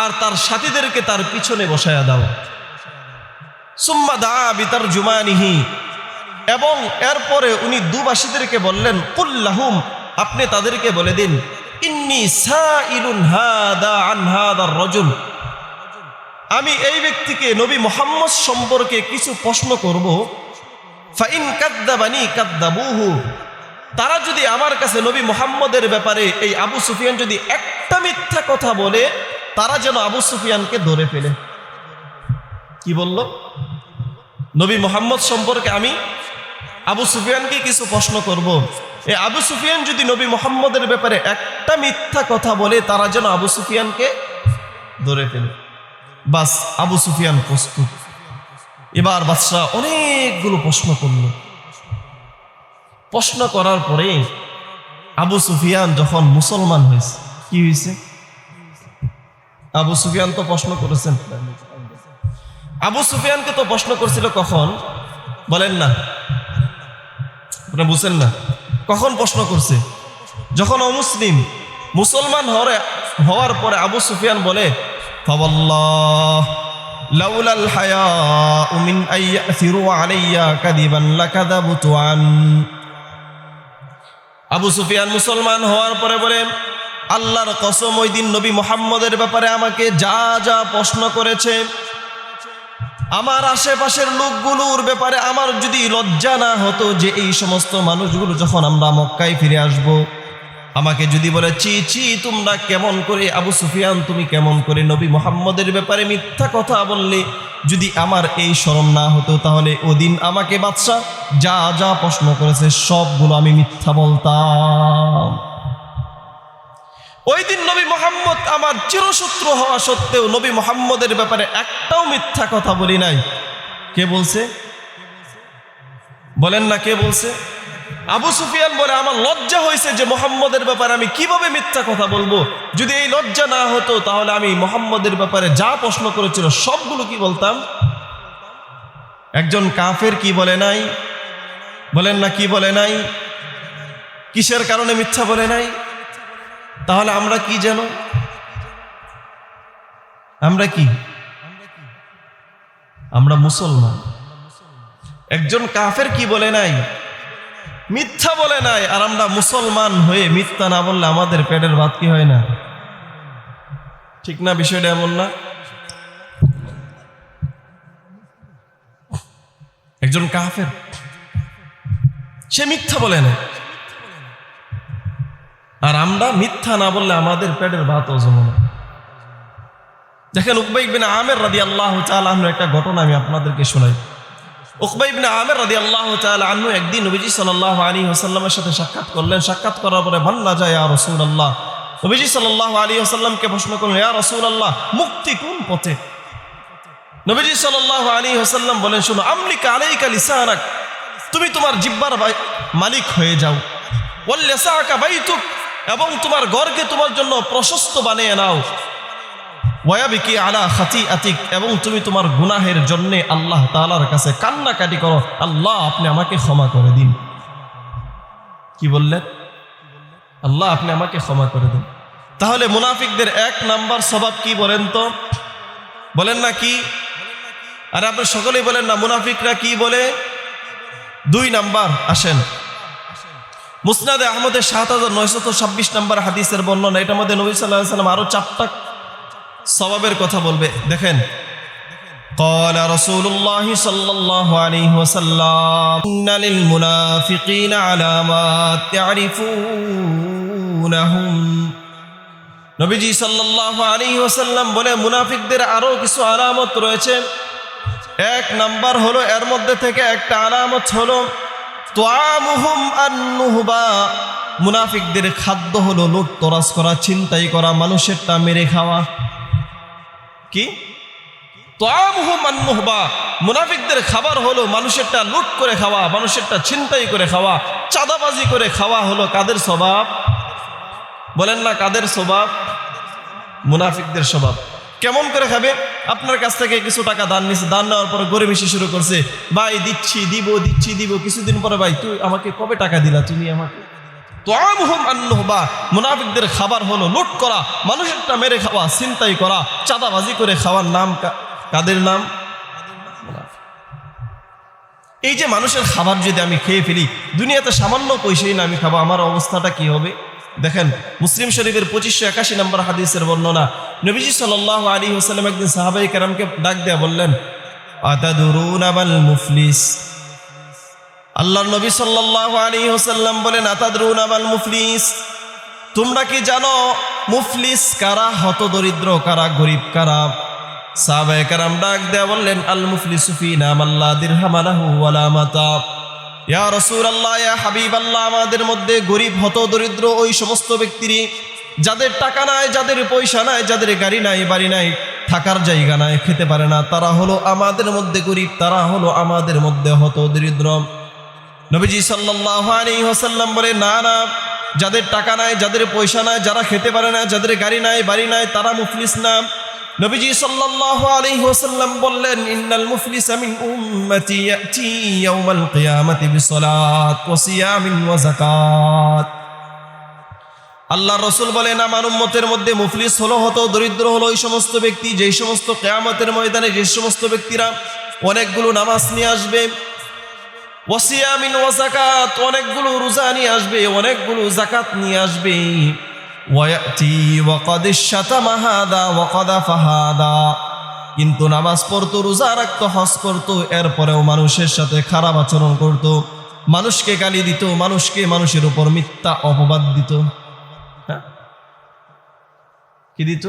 আর তার সাথীদেরকে তার পিছনে বসায়া দাও। সুম্মা দা বিতারজুমানিহি, এবং এরপরে উনি দুবাসীদেরকে বললেন, কুল্লাহুম, আপনি তাদেরকে বলে দিন, ইন্নী সাইলুন হাদা আন হাদার রাজুল, আমি এই ব্যক্তিকে নবী মুহাম্মদ সম্পর্কে কিছু প্রশ্ন করব। ফাইন কাদ্দাবানি কাদ্দাবুহু, তারা যদি আমার কাছে নবী মুহাম্মদের ব্যাপারে এই আবু সুফিয়ান যদি একটা মিথ্যা কথা বলে, তারা যেন আবু সুফিয়ানকে ধরে ফেলে। কি বলল? নবী মুহাম্মদ সম্পর্কে আমি আবু সুফিয়ানকে কিছু প্রশ্ন করব। এই আবু সুফিয়ান যদি নবী মুহাম্মদের ব্যাপারে একটা মিথ্যা কথা বলে, তারা যেন আবু সুফিয়ানকে ধরে ফেলে। বাস, আবু সুফিয়ান প্রস্তুত। এবার বাদশা অনেকগুলো প্রশ্ন করল। প্রশ্ন করার পরে আবু সুফিয়ান যখন মুসলমান হয়েছে, কি হয়েছে? আবু সুফিয়ান তো প্রশ্ন করেছেন, আবু সুফিয়ানকে তো প্রশ্ন করছিল কখন? বলেন না, আপনারা বুঝছেন না? কখন প্রশ্ন করছে? যখন অমুসলিম। মুসলমান হওয়ার পরে আবু সুফিয়ান বলে, ফাওয়াল্লাহ লাউলাল হায়াউ মিন আইয়াসিরু আলাইয়া কাদিবান লাকাযাবতু আন। আবু সুফিয়ান মুসলমান হওয়ার পরে বলে, আল্লাহর কসম, ওই দিন নবী মুহাম্মদের ব্যাপারে আমাকে যা যা প্রশ্ন করেছে, আমার আশেপাশের লোকগুলোর ব্যাপারে আমার যদি লজ্জা না হতো যে এই সমস্ত মানুষগুলো যখন আমরা মক্কায় ফিরে আসব, আমাকে যদি বলে, চি তোমরা কেমন করে, আবু সুফিয়ান তুমি কেমন করে নবী মুহাম্মদের ব্যাপারে মিথ্যা কথা বললে, যদি আমার এই শরম না হতো, তাহলে ওদিন আমাকে বাদশা যা যা প্রশ্ন করেছে সবগুলো আমি মিথ্যা বলতাম। ওই দিন নবী মুহাম্মদ আমার চিরশত্রু হওয়া সত্ত্বেও নবী মুহাম্মদের ব্যাপারে একটাও মিথ্যা কথা বলি নাই। কে বলছে? বলেন না, কে বলছে? আবু সুফিয়ান বলে, আমার লজ্জা হয়েছে যে মুহাম্মদের ব্যাপারে আমি কিভাবে মিথ্যা কথা বলবো। যদি এই লজ্জা না হতো, তাহলে আমি মুহাম্মদের ব্যাপারে যা প্রশ্ন করেছিল সবগুলো কি বলতাম। একজন কাফের কি বলে নাই? বলেন না, কি বলে নাই? কিসের কারণে মিথ্যা বলে নাই? তাহলে আমরা কি যেন? আমরা কি? আমরা মুসলমান। একজন কাফের কি বলে নাই? মিথ্যা বলে নাই। আর আমরা মুসলমান হয়ে মিথ্যা না বললে আমাদের পেটের ভাত কি হয় না? ঠিক না? বিষয়টা এমন না? একজন কাফের সে মিথ্যা বলে না, আর আমরা মিথ্যা না বললে আমাদের পেটের ভাত হজম না। দেখেন, উকবা ইবনে আমের রাদিয়াল্লাহু তাআলা আনহু একটা ঘটনা আমি আপনাদেরকে শোনাই। উকবা ইবনে আমের রাদিয়াল্লাহু তাআলা আনহু একদিন নবীজি সাল্লাল্লাহু আলাইহি ওয়াসাল্লামের সাথে সাক্ষাৎ করলেন। সাক্ষাৎ করার পরে ভান্না যায়, ইয়া রাসূলুল্লাহ, নবীজি সাল্লাল্লাহু আলাইহি ওয়াসাল্লামকে প্রশ্ন করলেন, ইয়া রাসূলুল্লাহ, মুক্তি কোন পথে? নবীজি সাল্লাল্লাহু আলাইহি ওয়াসাল্লাম বলেন, শোনো, আমলিকা আলাইকা লিসানাক, তুমি তোমার জিহ্বার মালিক হয়ে যাও। ওয়াল লিসাকা বাইতুক, এবং তোমার ঘরকে তোমার জন্য প্রশস্ত বানিয়ে নাও। ওয়াবিকি আলা খাতিআতিক, এবং তুমি তোমার গুনাহের জন্য আল্লাহ তাআলার কাছে কান্নাকাটি করো, আল্লাহ আপনি আমাকে ক্ষমা করে দিন। কি বললেন? আল্লাহ আপনি আমাকে ক্ষমা করে দিন। তাহলে মুনাফিকদের এক নাম্বার স্বভাব কি বলেন তো? বলেন না কি? আর আপনি সকলেই বলেন না, মুনাফিকরা কি বলে? 2 নাম্বার আসেন, মুসনাদে আহমদের 7926 নম্বর হাদিসের বর্ণনা। এটার মধ্যে নবী সাল্লাল্লাহু আলাইহি ওয়াসাল্লাম আরো 4টা সওয়াবের কথা বলবে। দেখেন, قال رسول الله صلى الله عليه وسلم إن للمنافقين علامات تعرفونهم। নবীজি সাল্লাল্লাহু আলাইহি ওয়াসাল্লাম বলে, মুনাফিকদের আরো কিছু আলামত রয়েছে। এক নাম্বার হলো, এর মধ্যে থেকে একটা আলামত হলো তুআমুহুম আন-নুহবা, মুনাফিকদের খাদ্য হলো লুটতরাজ করা, ছিনতাই করা, মানুষেরটা মেরে খাওয়া। কি? তাআমুহুম আন-নুহবা, মুনাফিকদের খাবার হলো মানুষেরটা লুট করে খাওয়া, মানুষেরটা ছিনতাই করে খাওয়া, চাঁদাবাজি করে খাওয়া হলো কাদের স্বভাব? বলেন না কাদের স্বভাব? মুনাফিকদের স্বভাব। কেমন করে খাবে? আপনার কাছ থেকে কিছু টাকা দান নিছে, দান নেওয়ার পরে গরিমিসি শুরু করছে, ভাই দিচ্ছি দিব, কিছুদিন পরে ভাই তুই আমাকে কবে টাকা দিলা তুমি আমাকে? তাআমুহুম আন-নুহবা, মুনাফিকদের খাবার হলো লুট করা, মানুষেরটা মেরে খাওয়া, ছিনতাই করা, চাঁদাবাজি করে খাওয়ার নাম কাদের নাম? এই যে মানুষের খাবার যদি আমি খেয়ে ফেলি, দুনিয়াতে সামান্য পয়সাই না আমি খাবো, আমার অবস্থাটা কি হবে? দেখেন মুসলিম শরীফের 2581 নম্বর হাদিসের বর্ণনা, নবীজি সাল্লাল্লাহু আলাইহি ওয়াসাল্লাম একদিন সাহাবায়ে কেরামকে ডাক দেয়া বললেন, আতাদুরুনা মাল মুফলিস। আল্লাহর নবী সাল্লাল্লাহু আলাইহি ওয়াসাল্লাম বলেন, আতাদরুনা মাল মুফলিস, তোমরা কি জানো মুফলিস কারা? হতদরিদ্র কারা? গরিব কারা? সাহাবায়ে কেরাম ডাক দেয়া বললেন, আল মুফলিসু ফিনা মান লা দিরহাম লাহু ওয়ালা মাতা। ইয়া রাসূলুল্লাহ, ইয়া হাবিবাল্লাহ, আমাদের মধ্যে গরিব হতদরিদ্র ওই সমস্ত ব্যক্তিরই যাদের টাকা নাই, যাদের পয়সা নাই, যাদের গাড়ি নাই, বাড়ি নাই, থাকার জায়গা নাই, খেতে পারে না, তারা হলো আমাদের মধ্যে গরিব, তারা হলো আমাদের মধ্যে হতদরিদ্র। নবীজি সাল্লাল্লাহু আলাইহি ওয়াসাল্লাম বলে, না না, যাদের টাকা নাই, যাদের পয়সা নাই, যারা খেতে পারে না, যাদের গাড়ি নাই, বাড়ি নাই, তারা মুফলিস না। নবীজি সাল্লাল্লাহু আলাইহি ওয়াসাল্লাম বললেন, ইন্নাল মুফলিসা মিন উম্মতি ইয়াতি ইয়াউমাল কিয়ামাতি বিসসালাত ওয়া সিয়ামিন ওয়া যাকাত। আল্লাহর রাসূল বলেন, আমার উম্মতের মধ্যে মুফলিস হলো, হতদরিদ্র হলো ওই সমস্ত ব্যক্তি, যেই সমস্ত কিয়ামতের ময়দানে যে সমস্ত ব্যক্তিরা অনেকগুলো নামাজ নিয়ে আসবে, ওয়াসিয়ামিন ওয়া যাকাত, অনেকগুলো রোজা নিয়ে আসবে, অনেকগুলো যাকাত নিয়ে আসবে, ওয়ায়াতি ওয়া ক্বাদ শাতামা হাদা ওয়া ক্বাদাফা হাদা, কিন্তু নামাজ পড়তো, রোজা রাখতো, হজ করতো, এরপরেও মানুষের সাথে খারাপ আচরণ করতো, মানুষকে গালি দিত, মানুষের উপর মিথ্যা অপবাদ দিত। হ্যাঁ, কি দিত?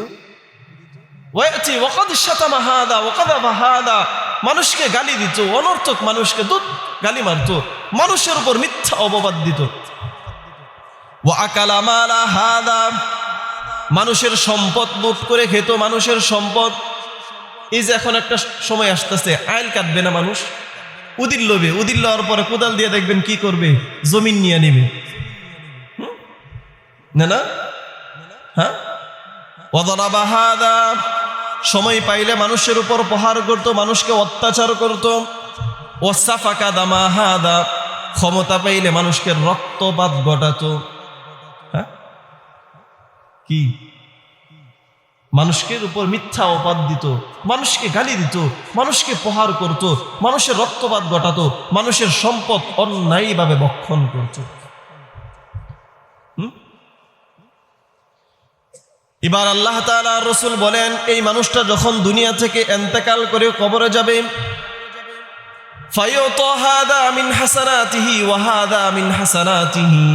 ওয়ায়াতি ওয়া ক্বাদ শাতামা হাদা ওয়া ক্বাদাফা হাদা, মানুষকে গালি দিত, অনর্থক মানুষকে গালি মারত, মানুষের উপর মিথ্যা অপবাদ দিত। ওয়া আকালা মালা হাদা, মানুষের সম্পদ লুট করে খেত, মানুষের সম্পদ। এই যে এখন একটা সময় আসতেছে, আইল কাটবে না মানুষ, উদিল লবে, উদিল লওয়ার পরে কোদাল দিয়ে দেখবেন কি করবে? জমিন নিয়ে নেবে, না? হ্যাঁ, ওয়াদারাবা হাদা, সময় পাইলে মানুষের উপর প্রহার করত, মানুষকে অত্যাচার করত। ওয়াসাফাকা দামা হাদা, ক্ষমতা পাইলে মানুষকে রক্তপাত ঘটাতো। হ্যাঁ, কি? মানুষের উপর মিথ্যা অপবাদ দিত, মানুষকে গালি দিত, মানুষকে প্রহার করত, মানুষের রক্তপাত ঘটাতো, মানুষের সম্পদ অন্যায়ভাবে ভক্ষণ করত। এবার আল্লাহ তাআলা রাসূল বলেন, এই মানুষটা যখন দুনিয়া থেকে ইন্তেকাল করে কবরে যাবে, ফায়ুতা হাদা মিন হাসানাতিহি ওয়া হাদা মিন হাসানাতিহি,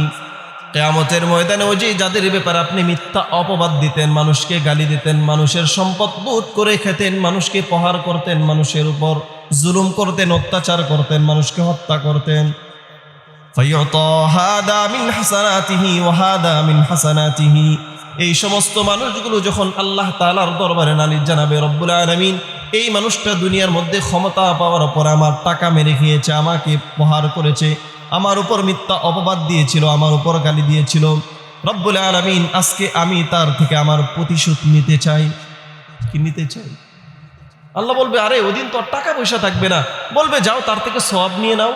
কিয়ামতের ময়দানে ওই যে যাদের ব্যাপারে আপনি মিথ্যা অপবাদ দিতেন, মানুষকে গালি দিতেন, মানুষের সম্পদ লুট করে খেতেন, মানুষকে প্রহার করতেন, মানুষের উপর জুলুম করতেন, অত্যাচার করতেন, মানুষকে হত্যা করতেন, ফায়ুতা হাদা মিন হাসানাতিহি ওয়া হাদা মিন হাসানাতিহি, এই সমস্ত মানুষগুলো যখন আল্লাহ তাআলার দরবারে নালিশ জানাবে, রব্বুল আলামিন, এই মানুষটা দুনিয়ার মধ্যে ক্ষমতা পাওয়ার পর আমার টাকা মেরে খেয়েছে, আমাকে প্রহার করেছে, আমার উপর মিথ্যা অপবাদ দিয়েছিল, আমার উপর গালি দিয়েছিল, রব্বুল আলামিন, আজকে আমি তার থেকে আমার প্রতিশোধ নিতে চাই। কি নিতে চাই? আল্লাহ বলবে, আরে ওদিন তো টাকা পয়সা থাকবে না, বলবে যাও তার থেকে সওয়াব নিয়ে নাও।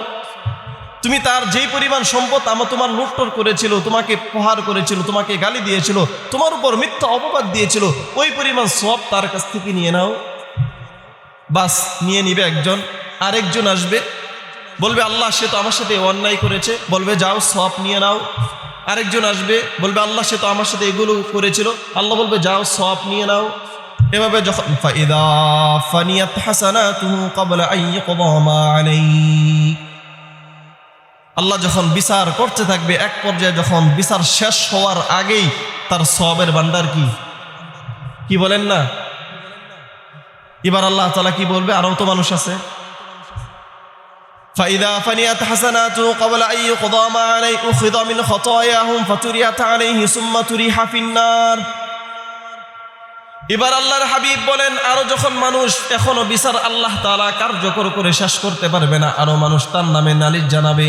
তুমি তার যেই পরিমাণ সম্পদ তোমার লুটতর করেছিল, তোমাকে প্রহার করেছিল, তোমাকে গালি দিয়েছিল, তোমার উপর মিথ্যা অপবাদ দিয়েছিল, ওই পরিমাণ সওয়াব তার কাছ থেকে নিয়ে নাও। বাস নিয়ে নিবে একজন, আরেকজন আসবে, বলবে আল্লাহ, সে তো আমার সাথে অন্যায় করেছে, বলবে যাও সওয়াব নিয়ে নাও। আরেকজন আসবে, বলবে আল্লাহ, সে তো আমার সাথে এগুলো করেছিল, আল্লাহ বলবে যাও সওয়াব নিয়ে নাও। এভাবে যখন ফাইদা ফানিয়াত হাসানাতুহু ক্বাবলা আন ইয়াকদা মা আলাইহি, আল্লাহ যখন বিচার করতে থাকবে, এক পর্যায়ে যখন বিচার শেষ হওয়ার আগেই তার সওয়াবের ভান্ডার কি বলেন না? এবার আল্লাহ তাআলা কি বলবে? আরও তো মানুষ আছে, ফাইদা ফানিয়াত হাসানাতুহু ক্বাবলা আন ইয়াকদা মা আলাইহি উখিযা মিন খাতায়াহুম ফাতুরিয়াত আলাইহি সুম্মা তুরিহা ফিন নার। এবার আল্লাহর হাবিব বলেন, আরো যখন মানুষ এখনো বিচার আল্লাহ তাআলা কার্যকর করে শেষ করতে পারবে না, আরো মানুষ তার নামে নালিশ জানাবে।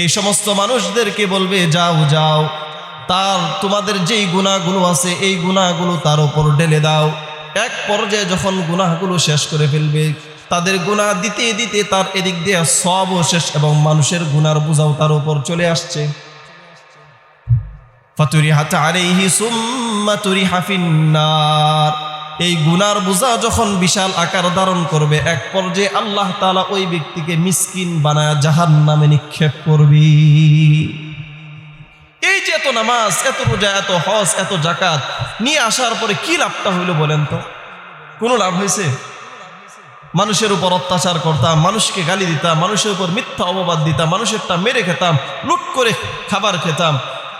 এই সমস্ত মানুষদেরকে বলবে, যাও যাও, তার তোমাদের যেই গুনাহগুলো আছে এই গুনাহগুলো তার উপর ঢেলে দাও। এক পর্যায়ে যখন গুনাহগুলো শেষ করে ফেলবে, তাদের গুনাহ দিতে দিতে তার এদিক দিয়ে সবও শেষ এবং মানুষের গুনার বোঝাও তার উপর চলে আসছে। ফাতুরিহাত আলাইহি সুম্মা তুরিহা ফিন্নার। এই গুনার বোঝা যখন বিশাল আকার ধারণ করবে, এক পর্যায়ে আল্লাহ তাআলা ওই ব্যক্তিকে মিসকিন বানায় জাহান্নামে নিক্ষেপ করবে। এই যে এত নামাজ, এত রোজা, এত হজ, এত যাকাত নিয়ে আসার পরে কি লাভটা হইল বলেন তো? কোনো লাভ হয়েছে? মানুষের উপর অত্যাচার করতাম, মানুষকে গালি দিতাম, মানুষের উপর মিথ্যা অপবাদ দিতাম, মানুষেরটা মেরে খেতাম, লুট করে খাবার খেতাম।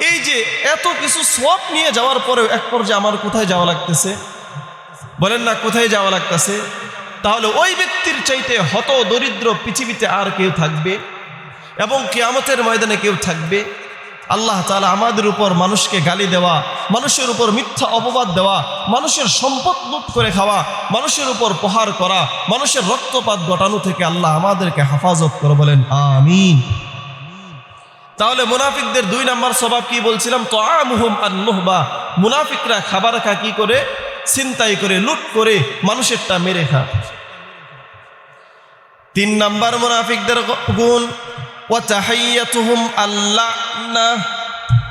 এই যে এত কিছু সব নিয়ে যাওয়ার পরেও এক পর্যায়ে আমার কোথায় যাওয়া লাগতেছে? বলেন না, কোথায় যাওয়া লাগতেছে? তাহলে ওই ব্যক্তির চাইতে হত দরিদ্র পৃথিবীতে আর কেউ থাকবে? এবং কিয়ামতের ময়দানে কেউ থাকবে? আল্লাহ তাআলা আমাদের উপর মানুষকে গালি দেওয়া, মানুষের উপর মিথ্যা অপবাদ দেওয়া, মানুষের সম্পদ লুট করে খাওয়া, মানুষের উপর প্রহার করা, মানুষের রক্তপাত ঘটানো থেকে আল্লাহ আমাদেরকে হেফাজত করে, বলেন আমিন। তাহলে মুনাফিকদের 2 নাম্বার স্বভাব কি বলছিলাম? তাআমুহুম আন-নুহবা। মুনাফিকরা খাবার খা কি করে? ছিনতাই করে, লুট করে, মানুষেরটা মেরে খা। 3 নাম্বার মুনাফিকদের গুণ, ওয়া তাহিয়াতুহুম আল্লাহনা।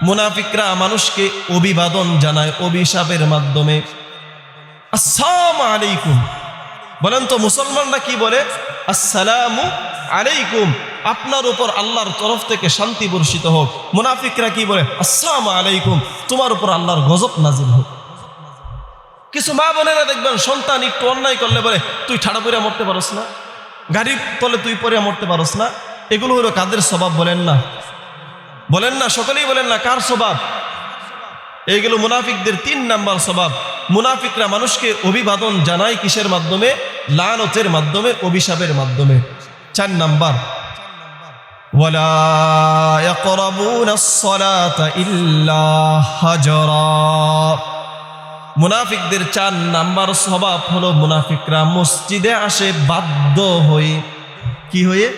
মুনাফিকরা মানুষকে অভিবাদন জানায় অভিশাপের মাধ্যমে। আসসালামু আলাইকুম। বলেন তো মুসলমানরা কি বলে? আসসালামু আলাইকুম, আপনার উপর আল্লাহর তরফ থেকে শান্তি বর্ষিত হোক। মুনাফিকরা কি বলে? আসসালামু আলাইকুম, তোমার উপর আল্লাহর গজব নাজিল হোক। কিছু মা বোনেরা দেখবেন সন্তান একটু অন্যায় করলে বলে, তুই ঠাড়া পড়ে মরতে পারস না, গাড়ির তলে তুই পড়ে মরতে পারস না। এগুলো হলো কাদের স্বভাব বলেন না? বলেন না, সকলেই বলেন না, কার স্বভাব? এইগুলো মুনাফিকদের 3 নাম্বার স্বভাব। মুনাফিকরা মানুষকে অভিবাদন জানায় কিসের মাধ্যমে? লানতের মাধ্যমে, অভিশাপের মাধ্যমে। 4 নাম্বার, ওয়ালা ইয়াকরাবুনাস সালাতা ইল্লা হাজরা। মুনাফিকদের 4 নাম্বার স্বভাব হলো মুনাফিকরা মসজিদে আসে বাধ্য হয়ে। কি হয়ে?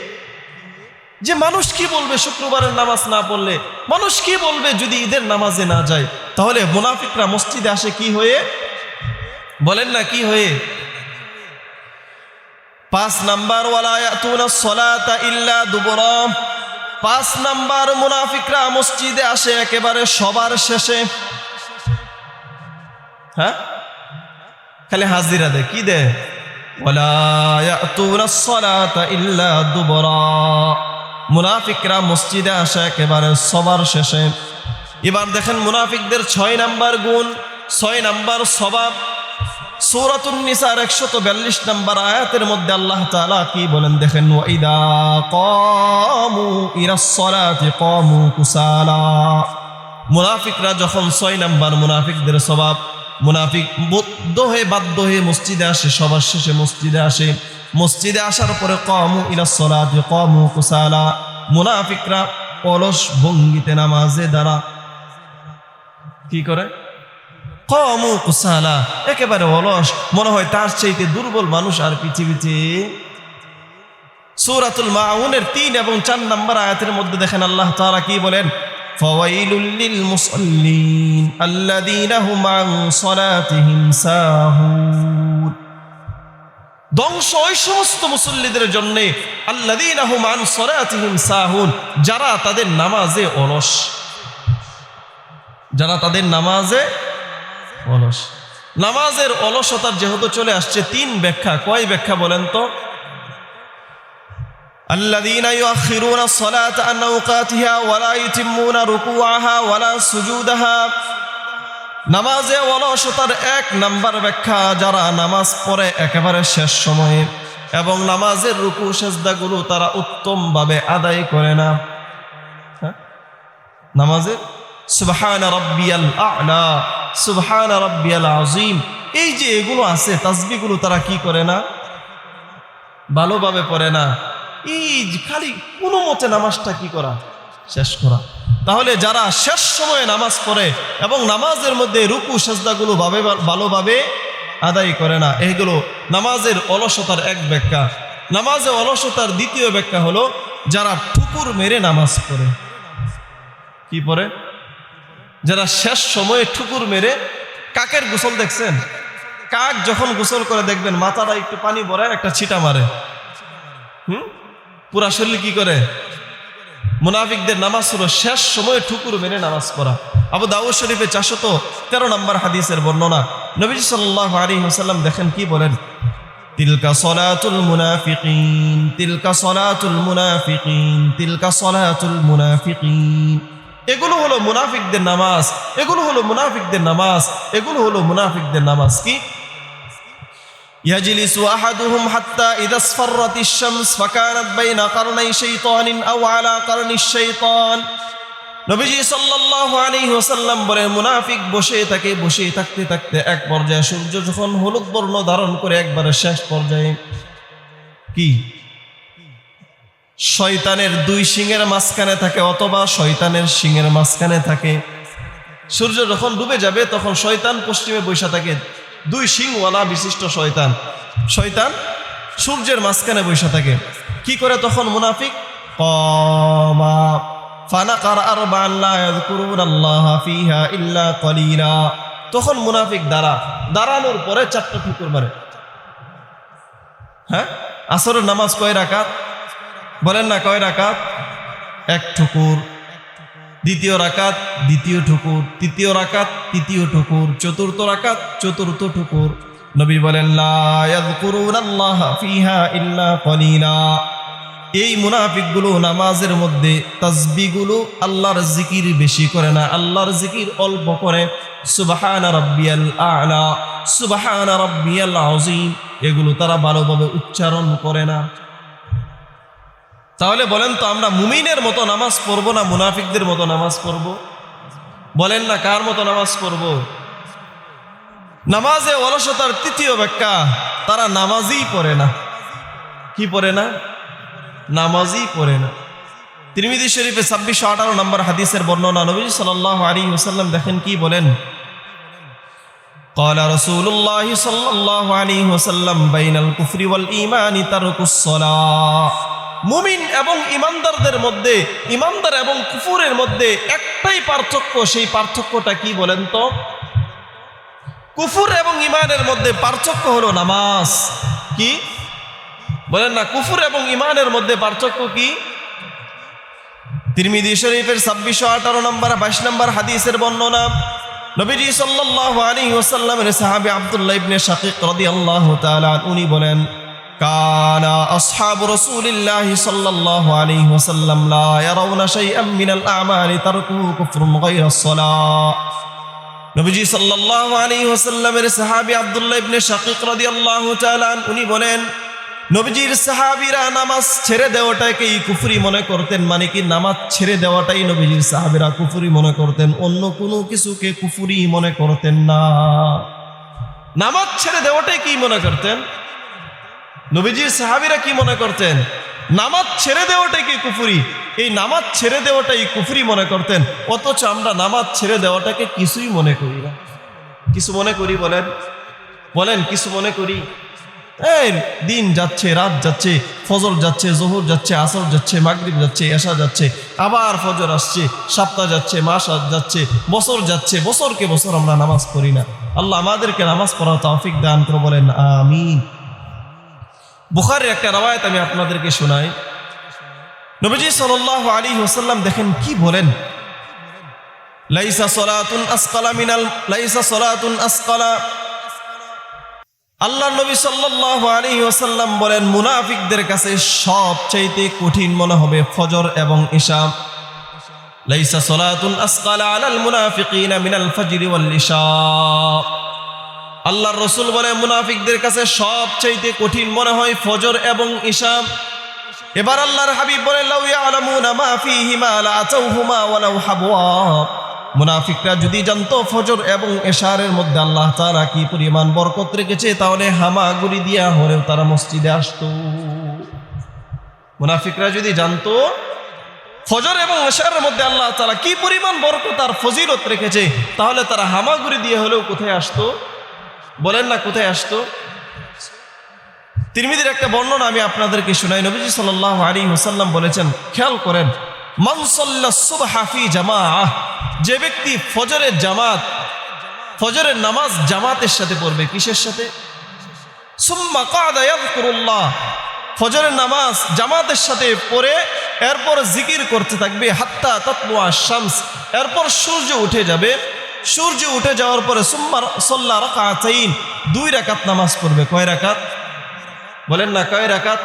যে মানুষ কি বলবে শুক্রবারের নামাজ না পড়লে, মানুষ কি বলবে যদি ঈদের নামাজে না যায়। তাহলে মুনাফিকরা মসজিদে আসে কি হয়ে? বলেন না, কি হয়ে? 5 নাম্বার, ওয়ালা ইয়াতুনাস সালাতা ইল্লা দুবুরা। 5 নাম্বার, মুনাফিকরা মসজিদে আসে একেবারে সবার শেষে। হ্যাঁ, খালি হাজিরা দেয়। কি দেয়? ওয়ালা ইয়াতুনাস সালাতা ইল্লা দুবুরা। মুনাফিকরা মসজিদে আসে একেবারে সবার শেষে। এবার দেখেন মুনাফিকদের 6 নাম্বার গুণ, 6 নাম্বার স্বভাব। সূরাতুন নিসার 142 নাম্বার আয়াতের মধ্যে আল্লাহ তাআলা কি বলেন দেখেন, ওয়াইদা কামু ইলাস সালাতি কামু কুসালা। মুনাফিকরা যখন 6 নাম্বার মুনাফিকদের স্বভাব, মুনাফিক বাধ্য হয়ে মসজিদে আসে, সবার শেষে মসজিদে আসে। মসজিদে আসার পরে কামু ইলাস সালাতি কামু কুসালা। মুনাফিকরা অলস ভঙ্গিতে নামাজে দাঁড়া কি করে? কামু কুসালা, একেবারে অলস, মনে হয় তার চাইতে দুর্বল মানুষ আর পৃথিবীতে। সূরাতুল মাউনের 3 এবং 4 নাম্বার আয়াতের মধ্যে দেখেন আল্লাহ তাআলা কি বলেন, ফাওয়াইলুল লিল মুসাল্লিন আল্লাযীনা হুম আন সালাতিহিম সাহুন। ধ্বংস ওই সমস্ত মুসল্লিদের জন্য, আল্লাযীনা হুম আন সালাতিহিম সাহুন, যারা তাদের নামাজে অলস, যারা তাদের নামাজে অলস। নামাজের অলসতার যেহেতু চলে আসছে 3 ব্যাখ্যা। কয় ব্যাখ্যা বলেন তো? الذين يؤخرون الصلاة عن أوقاتها ولا يتمون ركوعها ولا سجودها। নামাজে অলসতার 1 নাম্বার ব্যাখ্যা, যারা নামাজ পড়ে একেবারে শেষ সময়ে এবং নামাজের রুকু সেজদাগুলো তারা উত্তমভাবে আদায় করে না। নামাজের সুবহানা রাব্বিয়াল আ'লা, সুবহানা রাব্বিয়াল আযীম, এই যে এগুলো আছে তাসবিহগুলো তারা কি করে না? ভালোভাবে পড়ে না। এই খালি কোনো মতে নামাজটা কি করা? শেষ করা। তাহলে যারা শেষ সময়ে নামাজ পড়ে এবং নামাজের মধ্যে রুকু সেজদাগুলো ভালোভাবে আদায় করে না, এইগুলো নামাজের অলসতার এক ব্যাখ্যা। নামাজে অলসতার দ্বিতীয় ব্যাখ্যা হলো যারা ঠুকুর মেরে নামাজ পড়ে। কি পড়ে? যারা শেষ সময়ে ঠুকুর মেরে, কাকের গোসল দেখছেন? কাক যখন গোসল করে দেখবেন মাথাটা একটু পানি ভরে একটা ছিটা মারে, পুরা শরীর কি করে? মুনাফিকদের নামাজ হলো শেষ সময়ে ঠুকুর মেরে নামাজ পড়া। আবু দাউদ শরীফে 413 নম্বর হাদিসের বর্ণনা, নবীজি সাল্লাল্লাহু আলাইহি ওয়াসাল্লাম দেখেন কি বলেন, তিলকা সলাতুল মুনাফিকিন, তিলকা সলাতুল মুনাফিকিন, তিলকা সলাতুল মুনাফিকিন। এগুলো হলো মুনাফিকদের নামাজ, এগুলো হলো মুনাফিকদের নামাজ, এগুলো হলো মুনাফিকদের নামাজ। কি? ইয়াজলিসু আহাদুহুম হাত্তা ইযা আসফারাতিশ শামস ফাকানাত বাইনা কারনাই শাইতানিন আও আলা কারনিশ শাইতান। নবীজি সাল্লাল্লাহু আলাইহি ওয়াসাল্লাম বলেন, মুনাফিক বসে থাকতে থাকতে এক পর্যায়ে সূর্য যখন হলুদ বর্ণ ধারণ করে একবারে শেষ পর্যায়ে কি শয়তানের দুই শিঙের মাঝখানে থাকে অথবা শয়তানের শিঙের মাঝখানে থাকে। সূর্য যখন ডুবে যাবে তখন শয়তান পশ্চিমে বসে থাকে, দুই শিংওয়ালা বিশিষ্ট শয়তান সূর্যের মাঝখানে বসে থাকে। কি করে তখন মুনাফিক? ক্বামা ফানাকার আরবা'আন লা ইয়াযকুরুনাল্লাহা ফিহা ইল্লা কলিলা। তখন মুনাফিক দাঁড়ানোর পরে 4টা ঠুকুর মারে। হ্যাঁ, আসরের নামাজ কয় রাকাত? বলেন না, কয় রাকাত? 1 ঠুকুর। দ্বিতীয় রাকাত দ্বিতীয় ঠুকুর, তৃতীয় রাকাত তৃতীয় ঠুকুর, চতুর্থ রাকাত চতুর্থ ঠুকুর। নবী বলেন, লা ইয়াযকুরুনাল্লাহা ফিহা ইল্লা কলিলা। এই মুনাফিকগুলো নামাজের মধ্যে তাসবিহগুলো আল্লাহর জিকির বেশি করে না, আল্লাহর জিকির অল্প করে। সুবহানা রাব্বিয়াল আ'লা, সুবহানা রাব্বিয়াল আযীম, এগুলো তারা ভালোভাবে উচ্চারণ করে না। তাহলে বলেন তো, আমরা মুমিনের মতো নামাজ পড়বো না মুনাফিকদের মতো নামাজ পড়বো? বলেন না, কার মতো নামাজ পড়বো? নামাজে অলসতার তৃতীয় ব্যাখ্যা, তারা নামাজই পড়ে না। কি পড়ে না? নামাজই পড়ে না। তিরমিজি শরীফে 2618 নম্বর হাদিসের বর্ণনা, নবী সাল্লাল্লাহু আলাইহি ওয়াসাল্লাম দেখেন কি বলেন, قال رسول الله صلى الله عليه وسلم بين الكفر والإيمان ترك الصلاة। মুমিন এবং ইমানদারদের মধ্যে, ইমানদার এবং কুফরের মধ্যে একটাই পার্থক্য, সেই পার্থক্যটা কি বলেন তো? কুফর এবং ঈমানের মধ্যে পার্থক্য হলো নামাজ। কি বলেন না, কুফর এবং ঈমানের মধ্যে পার্থক্য কি? তিরমিজি শরীফের 2618 নম্বর 22 নম্বর হাদিসের বর্ণনা, নবীজি সাল্লাল্লাহু আলাইহি ওয়াসাল্লামের সাহাবী আব্দুল্লাহ ইবনে শাকিক রাদিয়াল্লাহু তাআলা উনি বলেন, কানা আসহাবু রাসূলিল্লাহি সাল্লাল্লাহু আলাইহি ওয়াসাল্লাম লা ইয়ারাউনা শাইআম মিনাল আ'মালি তারকুহু কুফরুন গায়রাস সালাহ। নবীজি সাল্লাল্লাহু আলাইহি ওয়াসাল্লামের সাহাবী আব্দুল্লাহ ইবনে শাকিক রাদিয়াল্লাহু তাআলা উনি বলেন, নবীজির সাহাবীরা নামাজ ছেড়ে দেওয়াটাকেই কুফরি মনে করতেন। মানে কি, নামাজ ছেড়ে দেওয়াটাই নবীজির সাহাবীরা কুফরি মনে করতেন, অন্য কোনো কিছুকে কুফরি মনে করতেন না। নামাজ ছেড়ে দেওয়াটাই কি মনে করতেন? নবীজির সাহাবীরা কি মনে করতেন? নামাজ ছেড়ে দেওয়াটাই কি কুফরি, এই নামাজ ছেড়ে দেওয়াটাই কুফরি মনে করতেন। অথচ আমরা নামাজ ছেড়ে দেওয়াটাকে কিছুই মনে করি না। কিছু মনে করি? বলেন কিছু মনে করি? এই দিন যাচ্ছে, রাত যাচ্ছে, ফজর যাচ্ছে, জোহর যাচ্ছে, আসর যাচ্ছে, মাগরিব যাচ্ছে, এশা যাচ্ছে, আবার ফজর আসছে, সপ্তাহ যাচ্ছে, মাস যাচ্ছে, বছর যাচ্ছে, বছরকে বছর আমরা নামাজ পড়ি না। আল্লাহ আমাদেরকে নামাজ পড়ার তৌফিক দান করে, বলেন আমিন। বুখারীর একটা রওয়ায়াত আমি আপনাদেরকে শোনাই। নবীজি সাল্লাল্লাহু আলাইহি ওয়াসাল্লাম দেখেন কি বলেন, লাইসা সালাতুন আসকালা। আল্লাহর নবী সাল্লাল্লাহু আলাইহি ওয়াসাল্লাম বলেন, মুনাফিকদের কাছে সবচাইতে কঠিন মনে হবে ফজর এবং ইশা। লাইসা সালাতুন আসকালা আলাল মুনাফিকিনা মিনাল ফাজরি ওয়াল ইশা। আল্লাহর রাসূল বলে, মুনাফিকদের কাছে সবচাইতে কঠিন মনে হয় ফজর এবং ইশা। এবার আল্লাহর হাবিব বলে, লাউ ইয়ালামুনা মা ফীহিমা লাআতাউহুমা ওয়ালাউ হাবওয়া। মুনাফিকরা যদি জানতো ফজর এবং এশারের মধ্যে আল্লাহ তাআলা কি পরিমাণ বরকত রেখেছে, তাহলে হামাগুড়ি দিয়া হলেও তারা মসজিদে আসতো। মুনাফিকরা যদি জানতো ফজর এবং এশারের মধ্যে আল্লাহ তাআলা কি পরিমাণ বরকত আর ফজিলত রেখেছে, তাহলে তারা হামাগুড়ি দিয়ে হলেও কোথায় আসতো? বলেন না কোথায় আসতো? তিরমিজির একটা বর্ণনা আমি আপনাদেরকে শোনাই। নবীজি সাল্লাল্লাহু আলাইহি ওয়াসাল্লাম বলেছেন, খেয়াল করেন, মান সাল্লাস সুবহা ফি জামাআহ, যে ব্যক্তি ফজরের নামাজ জামাতের সাথে পড়বে। কিসের সাথে? সুম্মা কাদা ইয়াযকুরুল্লাহ, ফজরের নামাজ জামাতের সাথে পড়ে এরপর জিকির করতে থাকবে, হাত্তা তাতলুআ শামস, এরপর সূর্য উঠে যাবে। সূর্য উঠে যাওয়ার পরে সুম্মা সাল্লা রাকাতাইন, 2 রাকাত নামাজ পড়বে। কয় রাকাত? বলেন না কয় রাকাত?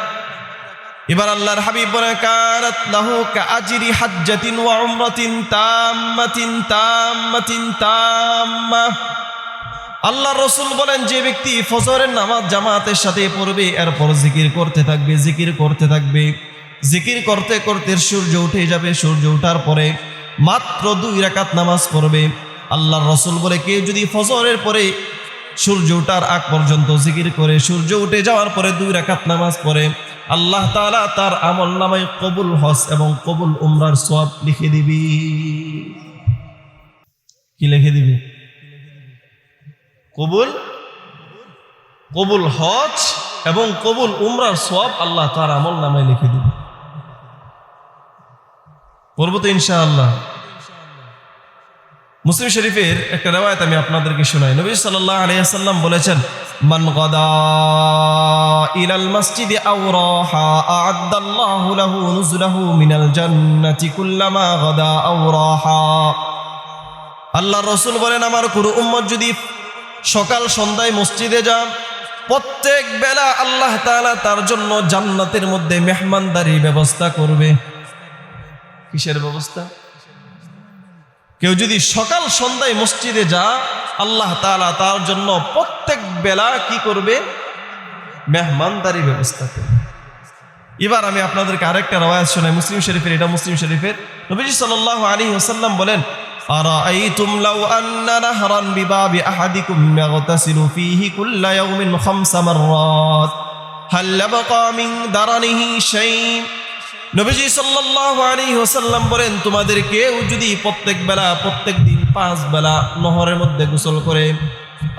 এবার আল্লাহর হাবিব বলেন, কানাত লাহু কাআজরি হাজ্জাতিন ওয়া উমরাতিন তাম্মাতিন তাম্মা। আল্লাহর রাসূল বলেন, যে ব্যক্তি ফজরের নামাজ জামাতের সাথে পড়বে, এরপর জিকির করতে থাকবে, জিকির করতে করতে সূর্য উঠে যাবে। সূর্য ওঠার পরে মাত্র 2 রাকাত নামাজ পড়বে। আল্লাহর রাসূল বলে, কেউ যদি ফজরের পরে সূর্য ওঠার আগ পর্যন্ত জিকির করে, সূর্য উঠে যাওয়ার পরে 2 রাকাত নামাজ পড়ে, আল্লাহ তাআলা তার আমল নামায় কবুল হজ এবং কবুল উমরার সওয়াব লিখে দিবি। কি লিখে দিবি? কবুল হজ এবং কবুল উমরার সওয়াব আল্লাহ তার আমল নামায় লিখে দিবে। পড়ব তো ইনশাআল্লাহ। মুসলিম শরীফের একটা riwayat আমি আপনাদেরকে শোনাই। নবী সাল্লাল্লাহু আলাইহি ওয়াসাল্লাম বলেছেন, মান গাদা ইলাল মসজিদি আও রাহা আ'আদ্দাল্লাহু লাহু নুজুলাহু মিনাল জান্নাতি কুল্লামা গাদা আও রাহা। আল্লাহর রাসূল বলেন, আমার কোন উম্মত যদি সকাল সন্ধ্যায় মসজিদে যান, প্রত্যেক বেলা আল্লাহ তাআলা তার জন্য জান্নাতের মধ্যে মেহমানদারির ব্যবস্থা করবে। কিসের ব্যবস্থা? কেউ যদি সকাল সন্ধ্যায় মসজিদে যা, আল্লাহ তাআলা তার জন্য প্রত্যেক বেলা কি করবে? মেহমানদারির ব্যবস্থা করবে। এবার আমি আপনাদেরকে আরেকটা riwayat শোনাই, মুসলিম শরীফের। এটা মুসলিম শরীফের। নবীজি সাল্লাল্লাহু আলাইহি ওয়াসাল্লাম বলেন, আরাআইতুম লাউ আন্না নাহরান বিবাবি আহাদিকুম ইয়াগতাসিলু ফীহি কুল্লা ইয়াউমিন 5 মাররাত হাল লাবাকা মিন দারানিহি শাই। নবীজি সাল্লাল্লাহু আলাইহি ওয়াসাল্লাম বলেন, তোমাদের কেউ যদি প্রত্যেক দিন 5 বেলা নহরের মধ্যে গোসল করে,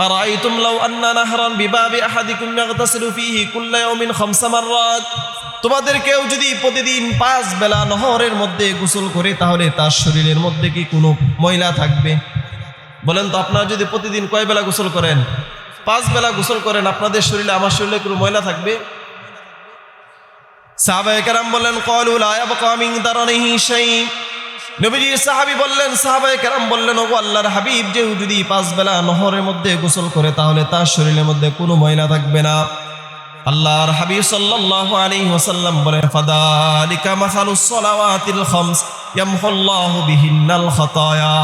আরাআইতুম লাউ আন্না নাহরান বিবাবি আহাদিকুম ইয়াগতাসিলু ফীহি কুল্লা ইয়াউমিন 5 মাররাত, তোমাদের কেউ যদি প্রতিদিন 5 বেলা নহরের মধ্যে গোসল করে, তাহলে তার শরীরের মধ্যে কি কোনো ময়লা থাকবে? বলেন তো, আপনারা যদি প্রতিদিন কয় বেলা গোসল করেন? 5 বেলা গোসল করেন, আপনাদের শরীরে আমার শরীরে কোনো ময়লা থাকবে? সাহাবায়ে কেরাম বললেন, ক্বালু লা ইয়াবকা মিন দারানিহি শাই। নবীজির সাহাবী বললেন, সাহাবায়ে কেরাম বললেন, ওগো আল্লাহর হাবিব, যে যদি 5 বেলা নহরের মধ্যে গোসল করে, তাহলে তার শরীরের মধ্যে কোনো ময়লা থাকবে না। আল্লাহর হাবিব সাল্লাল্লাহু আলাইহি ওয়াসাল্লাম বলেন, ফাদালিকা মাসালুস সালাওয়াতিল খামস ইয়ামহুল্লাহু বিহিন্নাল খাতায়া।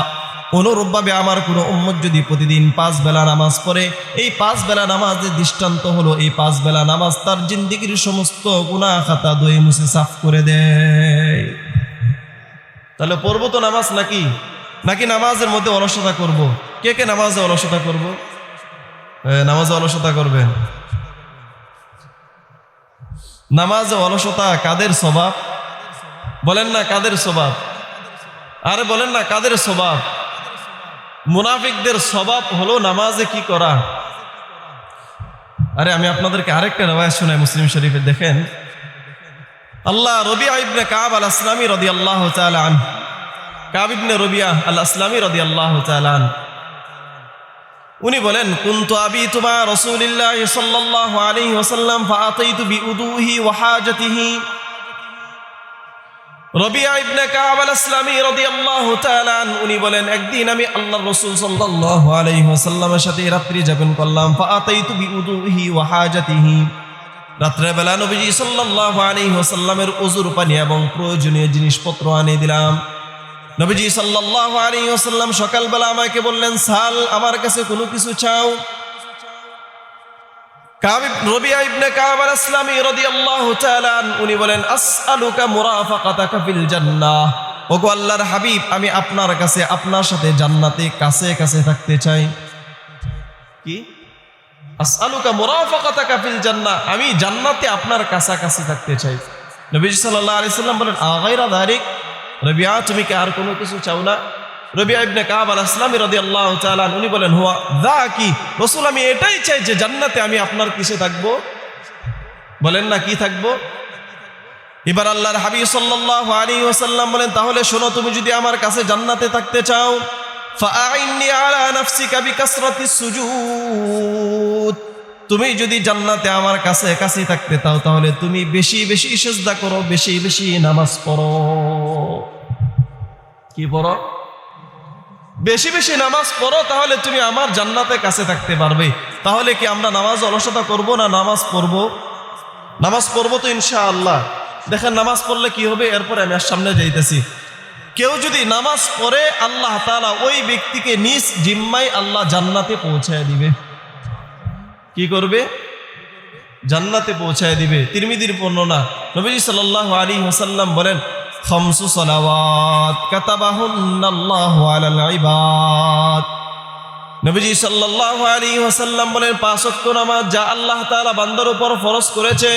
অনুরূপভাবে আমার কোনো উম্মত যদি প্রতিদিন 5 বেলা নামাজ পড়ে, এই 5 বেলা নামাজের দৃষ্টান্ত হলো, এই 5 বেলা নামাজ তার জিন্দেগির সমস্ত গুনাহ খাতা ধুয়ে মুছে সাফ করে দেয়। তাহলে পড়বো তো নামাজ, নাকি নামাজের মধ্যে অলসতা করব? কে কে নামাজে অলসতা করব? নামাজে অলসতা করবেন? নামাজে অলসতা কাদের স্বভাব? বলেন না কাদের স্বভাব? আরে বলেন না কাদের স্বভাব? মুনাফিকদের স্বভাব হলো নামাজে কি করা। আরে আমি আপনাদেরকে আরেকটা riwayat শোনাই মুসলিম শরীফে। দেখেন, আল্লাহ রবিয়া ইবনে কাব আল আসলামি রাদিয়াল্লাহু তাআলা আনহু, কাব ইবনে রবিয়া আল আসলামি রাদিয়াল্লাহু তাআলা আনহু, উনি বলেন, কুনতু আবিতু মা রাসূলিল্লাহি সাল্লাল্লাহু আলাইহি ওয়াসাল্লাম ফাআতাইতু বিউদুহি ওয়া হাজাতিহি। রবিয়া ইবনে কাব আল আসলামি রাদিয়াল্লাহু তাআলা আনহু উনি বলেন, একদিন আমি আল্লাহর রাসূল সাল্লাল্লাহু আলাইহি ওয়াসাল্লামের সাথে রাত্রি যাপন করলাম। ফাআতাইতু বিউদুহি ওয়া হাজাতিহি, রাত্রে বেলা নবীজি সাল্লাল্লাহু আলাইহি ওয়াসাল্লামের ওযুর পানি এবং প্রয়োজনীয় জিনিসপত্র আনে দিলাম। নবীজি সাল্লাল্লাহু আলাইহি ওয়াসাল্লাম সকালবেলা আমাকে বললেন, সাল, আমার কাছে কোনো কিছু চাও। রবিয়া ইবনে কাব আল আসলামি রাদিয়াল্লাহু তাআলা আনহু উনি বলেন, আসআলুকা মুরাফাকাতাকা ফিল জান্নাহ। ওগো আল্লাহর হাবিব, আমি আপনার কাছে, আপনার সাথে জান্নাতে কাছে কাছে থাকতে চাই। কি? আসআলুকা মুরাফাকাতাকা ফিল জান্নাহ, আমি জান্নাতে আপনার কাছাকাছি থাকতে চাই। নবীজি সাল্লাল্লাহু আলাইহি ওয়াসাল্লাম বলেন, আগাইরা যালিক, রবিয়া তুমি কি আর কোনো কিছু চাও না? রবিয়া ইবনে কাব আল আসলামী রাদিয়াল্লাহু তাআলা উনি বলেন হুয়া দা কি রাসূল, আমি এটাই চাই যে জান্নাতে আমি আপনার কিসে থাকবো। বলেন না কি থাকবো? এবার আল্লাহর হাবিব সাল্লাল্লাহু আলাইহি ওয়াসাল্লাম বলেন তাহলে শোনো, তুমি যদি আমার কাছে জান্নাতে থাকতে চাও ফাআইন্নি আলা নাফসিকা বিকাসরাতিস সুজুদ, তুমি যদি জান্নাতে আমার কাছে কাছে থাকতে চাও তাহলে তুমি বেশি বেশি সিজদা করো, বেশি বেশি নামাজ পড়ো। কি পড়ো? বেশি বেশি নামাজ পড়ো, তাহলে তুমি আমার জান্নাতে কাছে থাকতে পারবে। তাহলে কি আমরা নামাজ অলসতা করব না নামাজ পড়বো? নামাজ পড়বো তো ইনশাআল্লাহ। দেখেন নামাজ পড়লে কি হবে, এরপরে আমি আর সামনে যাইতেছি। কেউ যদি নামাজ পড়ে আল্লাহ তাআলা ওই ব্যক্তিকে নিজ জিম্মায় আল্লাহ জান্নাতে পৌঁছায় দিবে। কি করবে? জান্নাতে পৌঁছায় দিবে। তিরমিজির বর্ণনা, নবীজি সাল্লাল্লাহু আলাইহি ওয়াসাল্লাম বলেন খামসু সালাওয়াত কাতাবাহুন্নাল্লাহু আলাল ইবাদ। নবীজি সাল্লাল্লাহু আলাইহি ওয়াসাল্লাম বলেন 5 ওয়াক্ত নামাজ যা আল্লাহ তাআলা বান্দার উপর ফরজ করেছে,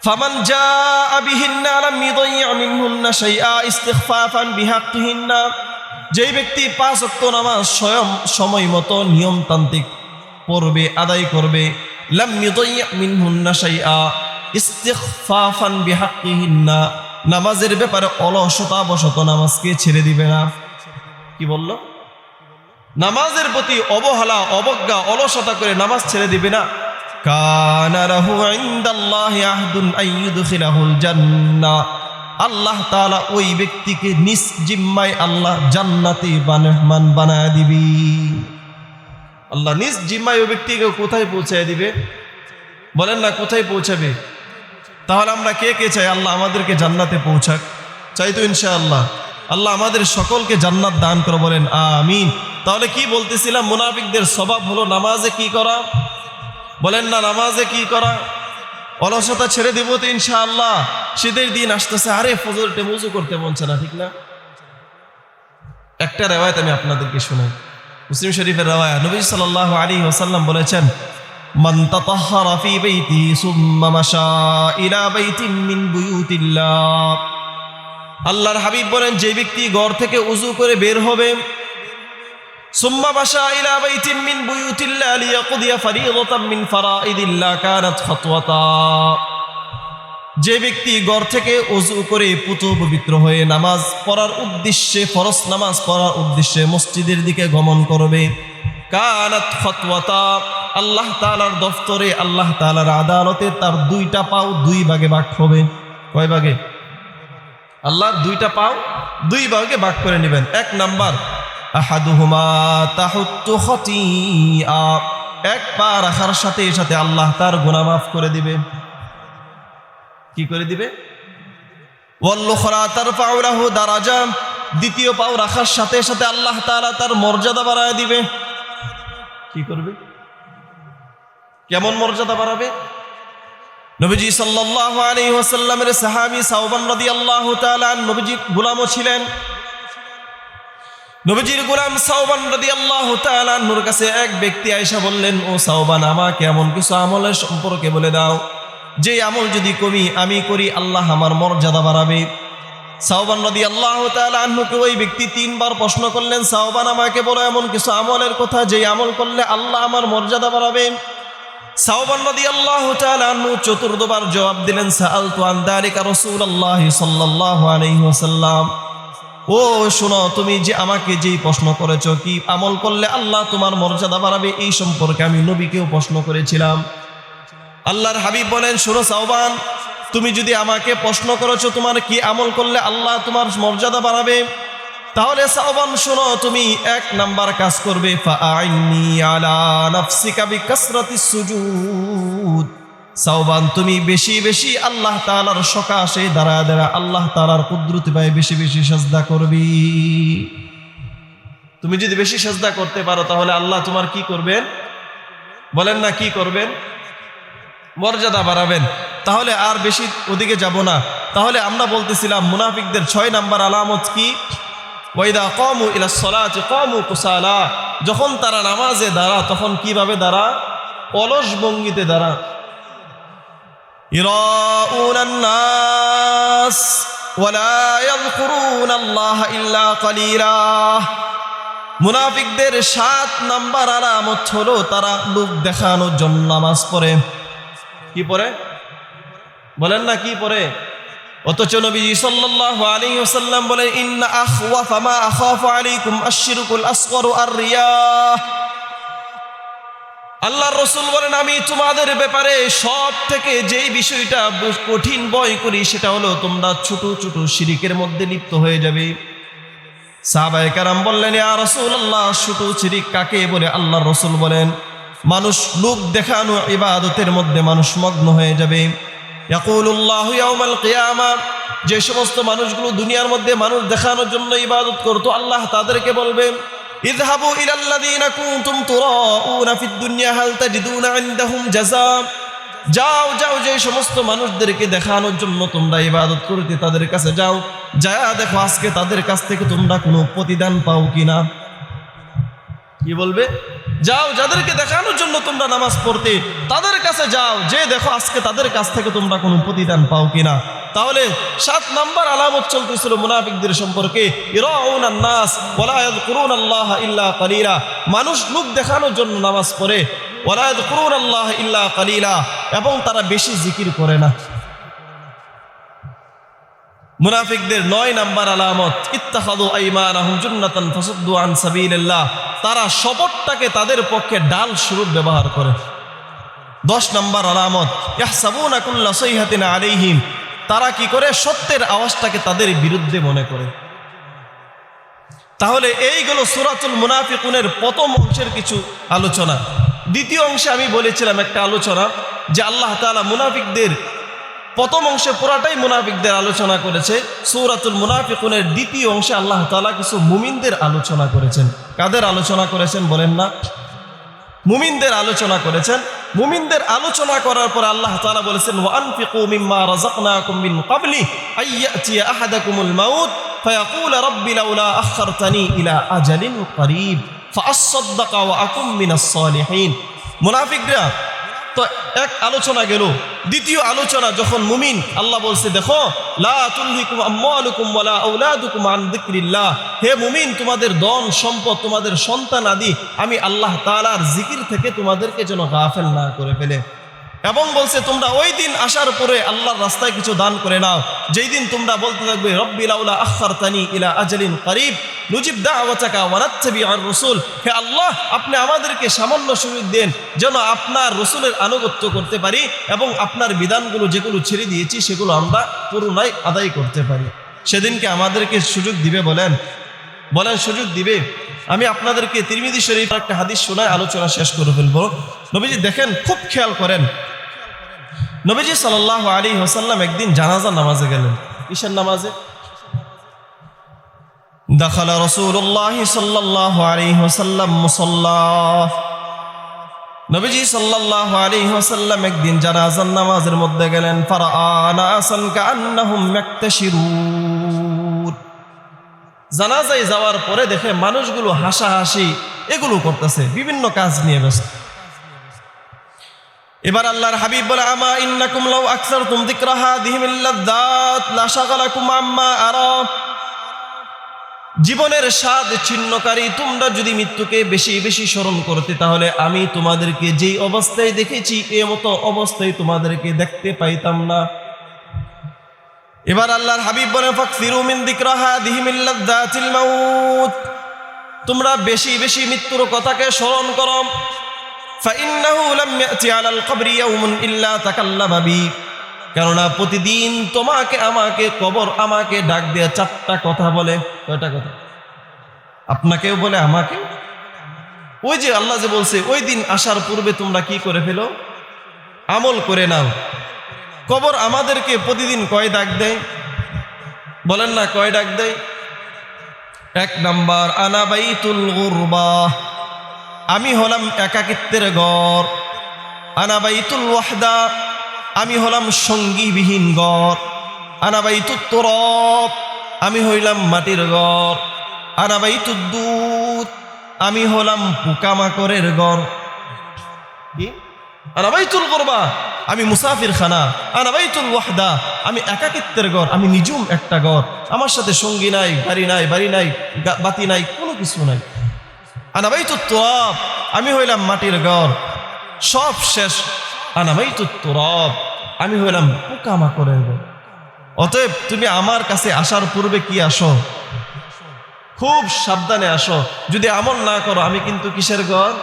ফামান জাআ বিহিন্না লাম ইউদাইয়্যা মিনহুন্না শাইআ ইস্তিগফাফান বিহাক্কিহিন্না, যেই ব্যক্তি 5 ওয়াক্ত নামাজ স্বয়ং সময় মতো নিয়মতান্ত্রিক পড়বে, আদায় করবে, লাম ইউদাইয়্যা মিনহুন্না শাইআ ইস্তিগফাফান বিহাক্কিহিন্না, নামাজের ব্যাপারে অলসতা বশত নামাজকে ছেড়ে দিবে না। কি বলল? নামাজের প্রতি অবহেলা, অবজ্ঞা, অলসতা করে নামাজ ছেড়ে দিবে না। কানা লাহু ইনদাল্লাহি আহদুন আইয়ুদখিলাহুল জান্নাহ, আল্লাহ তাআলা ওই ব্যক্তিকে নিজ জিম্মায় আল্লাহ জান্নাতে মেহমান বানায় দিবে। আল্লাহ নিজ জিম্মায় ওই ব্যক্তিকে কোথায় পৌঁছায় দিবে? বলেন না কোথায় পৌঁছাবে? তাহলে আমরা কে কে চাই আল্লাহ আমাদেরকে জান্নাতে পৌঁছাক? চাই তো ইনশাআল্লাহ। আল্লাহ আমাদের সকলকে জান্নাত দান করে, বলেন আমিন। তাহলে কি বলতেছিলাম, মুনাফিকদের স্বভাব হলো নামাজে কি করা? বলেন না নামাজে কি করা? অলসতা ছেড়ে দিব তো ইনশাআল্লাহ। শীতের দিন আসতেছে, আরে ফজরতে ওযু করতে মন চায় না, ঠিক না? একটা রিওয়ায়াত আমি আপনাদেরকে শোনাই, মুসলিম শরীফের রিওয়ায়াত। নবী সাল্লাল্লাহু আলাইহি ওয়াসাল্লাম বলেছেন মান তাতাহহারা ফি বাইতি সুম্মা মাশা ইলা বাইতিন মিন বুয়ুতিল্লাহ, আল্লাহর হাবিব বলেন যে ব্যক্তি ঘর থেকে ওযু করে বের হবে, সুম্মা মাশা ইলা বাইতিন মিন বুয়ুতিল্লাহ লিয়াকদিয়া ফারিদাতাম মিন ফারাইদিল্লাহ কানাত খাতওয়াতা, যে ব্যক্তি ঘর থেকে ওযু করে পুত পবিত্র হয়ে নামাজ পড়ার উদ্দেশ্যে, ফরজ নামাজ পড়ার উদ্দেশ্যে মসজিদের দিকে গমন করবে, কানাত খাতওয়াতা, আল্লাহ তাআলার দফতরে, আল্লাহ তাআলার আদালতে তার 2টা পাও 2 ভাগে ভাগ হবে। কয় ভাগে? আল্লাহর 2টা পাও 2 ভাগে ভাগ করে নেবেন। 1 নাম্বার আহাদুহুমা তাহুত্তু খতিআ, 1 পা রাখার সাথে সাথে আল্লাহ তার গুনাহ মাফ করে দিবে। কি করে দিবে? ওয়াল উখরা তারফাউ লাহু দারাজা, 2য় পাও রাখার সাথে সাথে আল্লাহ তাআলা তার মর্যাদা বাড়ায় দিবে। কি করবে? কেমন মর্যাদা বাড়াবে? নবীজি সাল্লাল্লাহু আলাইহি ওয়াসাল্লামের সাহাবী সাওবান রাদিয়াল্লাহু তাআলা নবীজি গোলামও ছিলেন। নবীজির গোলাম সাওবান রাদিয়াল্লাহু তাআলা নূর কাছে এক ব্যক্তি আয়েশা বললেন, ও সাওবান, আমাকে এমন কিছু আমলের সম্পর্কে বলে দাও যে আমল যদি আমি করি আল্লাহ আমার মর্যাদা বাড়াবে। সাওবান রাদিয়াল্লাহু তাআলা আনহুকে ওই ব্যক্তি 3 বার প্রশ্ন করলেন, সাওবান আমাকে বলো এমন কিছু আমলের কথা যে আমল করলে আল্লাহ আমার মর্যাদা বাড়াবে। সাওবান রাদিয়াল্লাহু তাআলা আনহু 4র্থ বার জবাব দিলেন, সাআলতু আন যালিকা রাসূলুল্লাহ সাল্লাল্লাহু আলাইহি ওয়াসাল্লাম, ও শোনো, তুমি যে আমাকে যেই প্রশ্ন করেছো কি আমল করলে আল্লাহ তোমার মর্যাদা বাড়াবে, এই সম্পর্কে আমি নবীকেও প্রশ্ন করেছিলাম। আল্লাহর হাবিব বলেন, শোনো সাওবান, তুমি যদি আমাকে প্রশ্ন করেছো তোমার কি আমল করলে আল্লাহ তোমার মর্যাদা বাড়াবে, তাহলে সাওবান শোনো, তুমি 1 নাম্বার কাজ করবে, ফাআইন্নি আলা নাফসিকা বিকাসরাতিস সুজুদ, সাওবান তুমি বেশি বেশি আল্লাহ তাআলার সকাশে দাঁড়ায় দাঁড়ায় আল্লাহ তাআলার কুদরত পায় বেশি বেশি সিজদা করবি। তুমি যদি বেশি সিজদা করতে পারো তাহলে আল্লাহ তোমার কি করবেন? বলেন না কি করবেন? মর্যাদা বাড়াবেন। তাহলে আর বেশি ওদিকে যাব না। তাহলে আমরা বলতেছিলাম মুনাফিকদের 6 নাম্বার আলামত কি? ওয়াইদা কামু ইলাস সালাতি কামু কুসালা, যখন তারা নামাজে দাঁড়া তখন কিভাবে দাঁড়া? অলস ভঙ্গিতে দাঁড়া। ইরাউনান নাস, ওয়ালা ইয়াযকুরুনাল্লাহা ইল্লা কালীলা। মুনাফিকদের 7 নাম্বার আলামত হলো তারা লোক দেখানোর জন্য নামাজ পড়ে। কি পড়ে বলেন না, কি পড়ে? অথচ নবীজি সাল্লাল্লাহু আলাইহি ওয়াসাল্লাম বলেন, ইন্না আখওয়াফা মা আখাফু আলাইকুম আশ-শিরকুল আসগর আর-রিয়া। আল্লাহর রাসূল বলেন, আমি তোমাদের ব্যাপারে সব থেকে যেই বিষয়টা কঠিন ভয় করি সেটা হলো তোমরা ছোট ছোট শিরকের মধ্যে লিপ্ত হয়ে যাবে। সাহাবায়ে কেরাম বললেন, ইয়া রাসূলুল্লাহ, ছোট শিরক কাকে বলে? আল্লাহর রাসূল বলেন, মানুষ লোক দেখানো ইবাদতের মধ্যে মানুষ মগ্ন হয়ে যাবে। ইয়াকুলুল্লাহু ইয়াউমাল কিয়ামা, যে সমস্ত মানুষগুলো দুনিয়ার মধ্যে মানুষ দেখানোর জন্য ইবাদত করতো, আল্লাহ তাদেরকে বলবেন, ইযহাবু ইলাল্লাযীনা কুনতুম তুরাউনা ফিদ দুনিয়া হাল তাজিদুনা ইনদাহুম জাযা। যাও যাও, যে সমস্ত মানুষদেরকে দেখানোর জন্য তোমরা ইবাদত করতে তাদের কাছে যাও, যা দেখো আজকে তাদের কাছ থেকে তোমরা কোনো প্রতিদান পাও কিনা। কি বলবে? যাও, যাদেরকে দেখানোর জন্য তোমরা নামাজ পড়তে তাদের কাছে যাও, যে দেখো আজকে তাদের কাছ থেকে তোমরা কোনো প্রতিদান পাও কিনা। তাহলে 7 নাম্বার আলামত চলতেছিল মুনাফিকদের সম্পর্কে, ইরাউনান নাস ওয়ালা ইয়াযকুরুনাল্লাহা ইল্লা কালীলা। মানুষ লোক দেখানোর জন্য নামাজ পড়ে, ওয়ালা ইয়াযকুরুনাল্লাহা ইল্লা কালীলা, এবং তারা বেশি জিকির করে না। মুনাফিকদের 9 নাম্বার আলামত, ইত্তাখাযু আইমানাহুম জুন্নাতান ফাসাদ্দু আন সাবিলিল্লাহ। তারা শপথটাকে তাদের পক্ষে ডাল স্বরূপ ব্যবহার করে। 10 নাম্বার আলামত, ইয়াহসাবুনা কুল্লা সাইহাতিন আলাইহিম। তারা কি করে? সত্যের আওয়াজটাকে তাদের বিরুদ্ধে মনে করে। তাহলে এইগুলো সূরাতুল মুনাফিকুনের প্রথম অংশের কিছু আলোচনা। দ্বিতীয় অংশে আমি বলেছিলাম একটা আলোচনা যে আল্লাহ তাআলা মুনাফিকদের প্রথম অংশে পুরাটাই মুনাফিকদের আলোচনা করেছে। সূরাতুল মুনাফিকুনের দ্বিতীয় অংশে আল্লাহ তাআলা কিছু মুমিনদের আলোচনা করেছেন। কাদের আলোচনা করেছেন বলেন না? মুমিনদের আলোচনা করেছেন। মুমিনদের আলোচনা করার পর আল্লাহ তাআলা বলেছেন, ওয়া আনফিকু মিম্মা রাযাকনাকুম মিন ক্বাবলি আইয়াতিয়া আহাদাকুমুল মাউত ফায়াকুল রাব্বি লাউলা আখখারতানি ইলা আজালিন করিব ফাআসাদদাকা ওয়া আকুম মিনাস সালিহিন। মুনাফিকরা তো এক আলোচনা গেল। দ্বিতীয় আলোচনা যখন মুমিন, আল্লাহ বলছে, দেখো লা তুলহিকুম আমওয়ালুকুম ওয়ালা আওলাদুকুম আন যিকরিল্লাহ। হে মুমিন, তোমাদের ধন সম্পদ, তোমাদের সন্তান আদি আমি আল্লাহ তাআলার জিকির থেকে তোমাদেরকে যেন গাফেল না করে ফেলে। এবং বলছে, তোমরা ওই দিন আসার পরে আল্লাহর রাস্তায় কিছু দান করে নাও, যেই দিন তোমরা বলতে থাকবে, রব্বি লাউলা আখখারতানি ইলা আজালিন করিব নুজিব দাওয়াতাকা ওয়া নাত্তাবিউর রাসূল। হে আল্লাহ, আপনি আমাদেরকে সামান্য সুযোগ দেন যেন আপনার রাসূলের আনুগত্য করতে পারি এবং আপনার বিধানগুলো যেগুলো ছেড়ে দিয়েছি সেগুলো আমরা পুরোনাই আদায় করতে পারি। সেদিনকে আমাদেরকে সুযোগ দিবে? বলেন বলেন, সুযোগ দিবে? আমি আপনাদেরকে তিরমিজি শরীফের একটা হাদিস শোনায় আলোচনা শেষ করে ফেলবো। নবীজি দেখেন, খুব খেয়াল করেন, নবীজি সাল্লাল্লাহু আলাইহি ওয়াসাল্লাম একদিন জানাজা নামাজে গেলেন। কিসের নামাজে? দাখালা রাসূলুল্লাহ সাল্লাল্লাহু আলাইহি ওয়াসাল্লাম মুসাল্লা। নবীজি সাল্লাল্লাহু আলাইহি ওয়াসাল্লাম একদিন জানাজার নামাজের মধ্যে গেলেন। ফারাআ নাসান কাআন্নাহুম ইয়াকতাশিরুন। জানাজায় যাওয়ার পরে দেখে মানুষগুলো হাসাহাসি এগুলো করতেছে, বিভিন্ন কাজ নিয়ে ব্যস্ত। এবার আল্লাহর হাবিব বলে, আমা ইন্নাকুম লাউ আকসারতুম যিকরা হাযিহিল লাযযাত লা শাগালাকুম আম্মা আরা। জীবনের স্বাদ ছিন্নকারী তোমরা যদি মৃত্যুকে বেশি বেশি স্মরণ করতে, তাহলে আমি তোমাদেরকে যেই অবস্থায় দেখেছি এই মতো অবস্থায় তোমাদেরকে দেখতে পাইতাম না। এবার আল্লাহর হাবিব বলে, ফাকসিরু মিন যিকরা হাযিহিল লাযযাতিল মাউত। তোমরা বেশি বেশি মৃত্যুর কথাকে স্মরণ করো। ফাইন্নাহু লাম ইয়াতি আলাল কবরি ইয়াউমুন ইল্লা তাকাল্লামা বি। কেননা প্রতিদিন তোমাকে আমাকে কবর আমাকে ডাক দিয়ে 4টা কথা বলে। কয়টা কথা? আপনাকেও বলে, আমাকে। ওই যে আল্লাহ যে বলছে, ওই দিন আসার পূর্বে তোমরা কি করে ফেলো? আমল করে নাও। কবর আমাদেরকে প্রতিদিন কয় ডাক দেয়? বলেন না, কয় ডাক দেয়? 1 নাম্বার, আনা বাইতুল গুরবা, আমি হলাম একাকিত্বের ঘর। আনা বাইতুল ওয়াহদা, আমি হলাম সঙ্গীবিহীন ঘর। আনা বাইতুত তুরাব, আমি হইলাম মাটির ঘর। আনা বাইতুদ দুদ, আমি হলাম পোকামাকড়ের ঘর। কি আনা বাইতুল গুরবা, আমি মুসাফির খানা। আনা বাইতুল ওয়াহদা, আমি একাকিত্বের ঘর, আমি নিজুম একটা ঘর, আমার সাথে সঙ্গী নাই, বাড়ি নাই, বাতি নাই, কোনো কিছু নাই। আনা বাইতুত তুরাব, আমি হইলাম মাটির ঘর, সব শেষ। আনা বাইতুত তুরাব, আমি হইলাম পোকামাকড়ের ঘর। অতএব তুমি আমার কাছে আসার পূর্বে কি আসো, খুব সাবধানে আসো। যদি আমল না করো, আমি কিন্তু কিসের ঘর?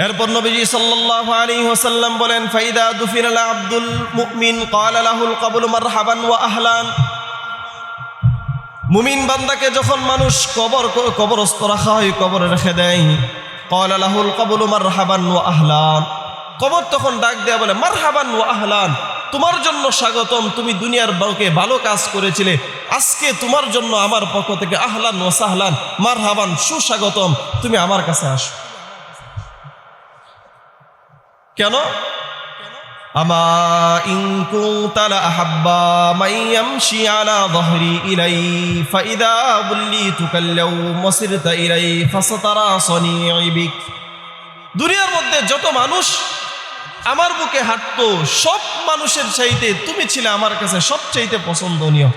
এরপর নবীজি সাল্লাল্লাহু আলাইহি ওয়াসাল্লাম বলেন, ফাইদা দুফিনাল আব্দুল মুমিন ক্বালা লাহুল কবুল মারহাবান ওয়া আহলান। মুমিন বান্দাকে যখন মানুষ কবরস্থ রাখা হয়, কবরে রেখে দেয়, ক্বালা লাহুল কবুল মারহাবান ওয়া আহলান, কবর তখন ডাক দেয়া বলে, মারহাবান ওয়া আহলান, তোমার জন্য স্বাগতম, তুমি দুনিয়ার বুকে ভালো কাজ করেছিলে, আজকে তোমার জন্য আমার পক্ষ থেকে আহলান ওয়া সাহলান, মারহাবান, সুস্বাগতম, তুমি আমার কাছে আসো। কেন? আমা ইন কুনতা লা আহাব্বা মান ইয়ামশি আলা যহরি ইলাই ফাইদা বুল্লিতু কাল্লাউম ওয়াসিরতা ইলাই ফাসাতারা সনিঈ বিক। দুনিয়ার মধ্যে যত মানুষ আমার বুকে হাঁটতো, সব মানুষের চাইতে তুমি ছিলে আমার কাছে সবচাইতে পছন্দনীয়।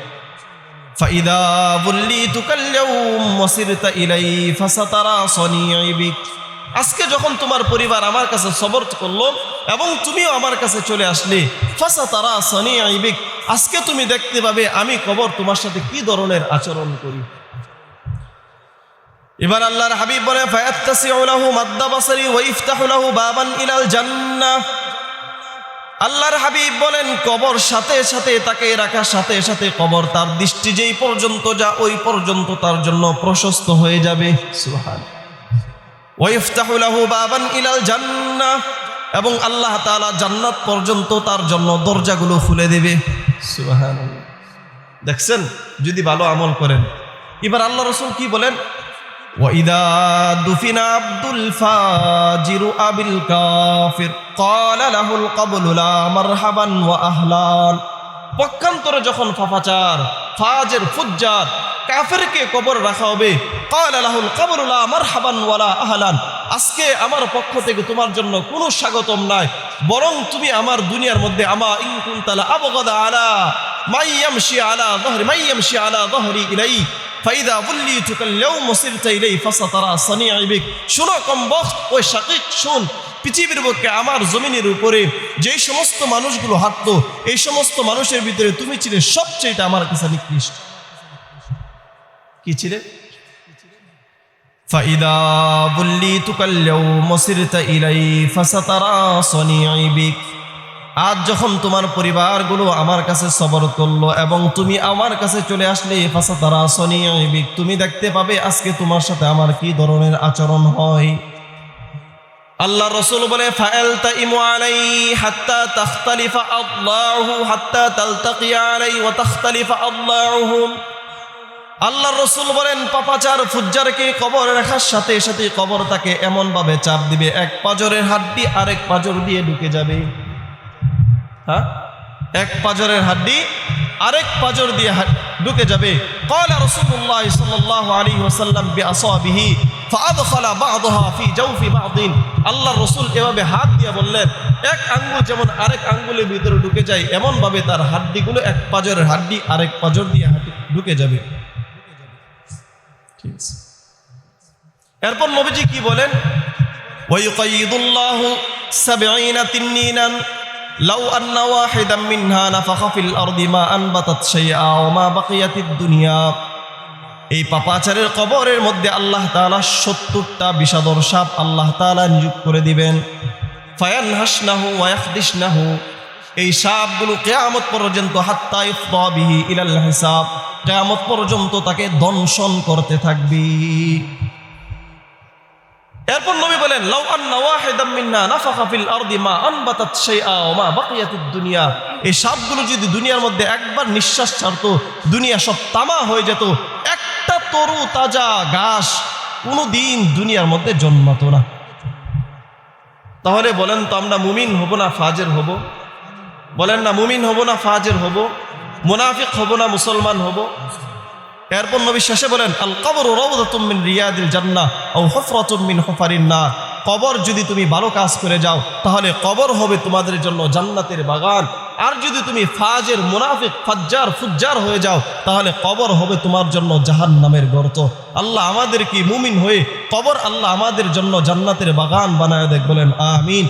ফাইদা বুল্লিতু কাল্লাউম ওয়াসিরতা ইলাই ফাসাতারা সনিঈ বিক। আজকে যখন তোমার পরিবার আমার কাছে সবর করলো এবং তুমিও আমার কাছে চলে আসলে, ফাসাতারা সনিঈ বিক, আজকে তুমি দেখতে পাবে আমি কবর তোমার সাথে কি ধরনের আচরণ করি। এবার আল্লাহর হাবিব বলে, ফায়াত্তাসিউ লাহু মাদ্দা বাসারি ওয়া ইফতাহু লাহু বাবান ইলাল জান্নাহ। আল্লাহর হাবিব বলেন, কবর সাথে সাথে তাকে রাখার সাথে সাথে কবর তার দৃষ্টি যেই পর্যন্ত যা ওই পর্যন্ত তার জন্য প্রশস্ত হয়ে যাবে। সুবহানাল্লাহ। ওয়া ইফতাহু লাহু বাবান ইলাল জান্নাহ, এবং আল্লাহ তাআলা জান্নাত পর্যন্ত তার জন্য দরজাগুলো খুলে দেবে। সুবহানাল্লাহ। দেখছেন, যদি ভালো আমল করেন। এবার আল্লাহ রাসূল কি বলেন, وَإِذَا دُفِنَ عَبْدُ الْفَاجِرُ أَبِي الْكَافِرِ قَالَ لَهُ الْقَبْرُ لَا مَرْحَبًا وَأَهْلًا। পক্ষান্তরে যখন ফাফাচার, ফাজের, ফুজ্জার, কাফেরকে কবর রাখা হবে, قَالَ لَهُ الْقَبْرُ لَا مَرْحَبًا وَلَا أَهْلًا, আজকে আমার পক্ষ থেকে তোমার জন্য কোনো স্বাগতম নাই, বরং তুমি আমার দুনিয়ার মধ্যে আমা ইন কুনতা লা আবগাদা আলা মান ইয়ামশি আলা যহরি ইলাই ফাইদা বুল্লিতু কাল্লাউম ওয়াসিরতা ইলাই ফাসাতারা সনিঈ বিক। শোনো কমবখ্ত, ওই শাকিক শুন, পৃথিবীর বুকে আমার জমিনের উপরে যেই সমস্ত মানুষগুলো হাঁটতো, এই সমস্ত মানুষের ভিতরে তুমি ছিলে সবচেয়ে আমার কাছে নিকৃষ্ট। কি ছিলে? ফাইদা বুল্লিতু কাল্লাউম ওয়াসিরতা ইলাই ফাসাতারা সনিঈ বিক। আজ যখন তোমার পরিবারগুলো আমার কাছে সবর করলো এবং তুমি আমার কাছে চলে আসলে, ফাসাতারা সনিঈ বিক, তুমি দেখতে পাবে আজকে তোমার সাথে আমার কি ধরনের আচরণ হয়। আল্লাহ রাসূল বলে, ফাআলতাইমু আলাইহি হাত্তা তাখতালিফা আদলাহু হাত্তা তালতাকিয়া আলাইহি ওয়া তাখতালিফা আদলাহুম। আল্লাহ রাসূল বলেন, পাপাচার, ফুজ্জারকে কবর রাখার সাথে সাথে কবর তাকে এমন ভাবে চাপ দিবে, এক পাজরের হাড্ডি আরেক পাজর দিয়ে ঢুকে যাবে। হ্যাঁ, এক পাজরের হাড্ডি আরেক পাজর দিয়ে ঢুকে যাবে। ক্বালা রাসূলুল্লাহ সাল্লাল্লাহু আলাইহি ওয়াসাল্লাম বিআসাবিহি ফাআদখালা বা'দাহা ফি জাওফি বা'দিন। আল্লাহর রাসূল এভাবে হাত দিয়ে বললেন, এক আঙ্গুল যেমন আরেক আঙ্গুলের ভিতরে ঢুকে যায়, এমন ভাবে তার হাড্ডিগুলো, এক পাজরের হাড্ডি আরেক পাজর দিয়ে ঢুকে যাবে। ঠিক আছে। এরপর নবীজি কি বলেন, ওয়া ইউকাইয়িদুল্লাহু 70 তিন্নিনান লাউ আন্না ওয়াহিদাম মিনহা নাফাখা ফিল আরদি মা আনবাতাত শাইআ ওয়া মা বাকিয়াতিদ দুনিয়া। এই পাপাচারের কবরের মধ্যে আল্লাহ তাআলা 70টা বিষাদর সাপ আল্লাহ তাআলা নিযুক্ত করে দিবেন। ফায়ানহাসনাহু ওয়া ইয়াখদিশনাহু, এই সাপগুলো কিয়ামত পর্যন্ত হাত্তা ইফদা বিহি ইলাল হিসাব, কিয়ামত পর্যন্ত তাকে দংশন করতে থাকবে। এরপর নবী বলেন, লাউ আন্না ওয়াহিদাম মিন্না নাফাখা ফিল আরদি মা আনবাতাত শাইআ ওয়া মা বাকিয়াতিদ দুনিয়া। এই সাপগুলো যদি দুনিয়ার মধ্যে একবার নিঃশ্বাস ছাড়তো, দুনিয়া সব তামা হয়ে যেত, একটা তরু তাজা ঘাস কোনোদিন দুনিয়ার মধ্যে জন্মাতো না। তাহলে বলেন তো, আমরা মুমিন হব না ফাজের হব? বলেন না, মুমিন হব না ফাজের হব? মুনাফিক হব না মুসলমান হব? এরপর নবী শেষে বলেন, আল কবরু রাউদাতুম মিন রিয়াদিল জান্নাহ আও হুফরাতুম মিন হুফারিন নার। কবর যদি তুমি ভালো কাজ করে যাও তাহলে কবর হবে তোমাদের জন্য জান্নাতের বাগান। আর যদি তুমি ফাজের মুনাফিক ফাজ্জার ফুজ্জার হয়ে যাও তাহলে কবর হবে তোমার জন্য জাহান্নামের গর্ত। আল্লাহ আমাদেরকে মুমিন হয়ে কবর আল্লাহ আমাদের জন্য জান্নাতের বাগান বানায় দেখ, বলেন আমিন।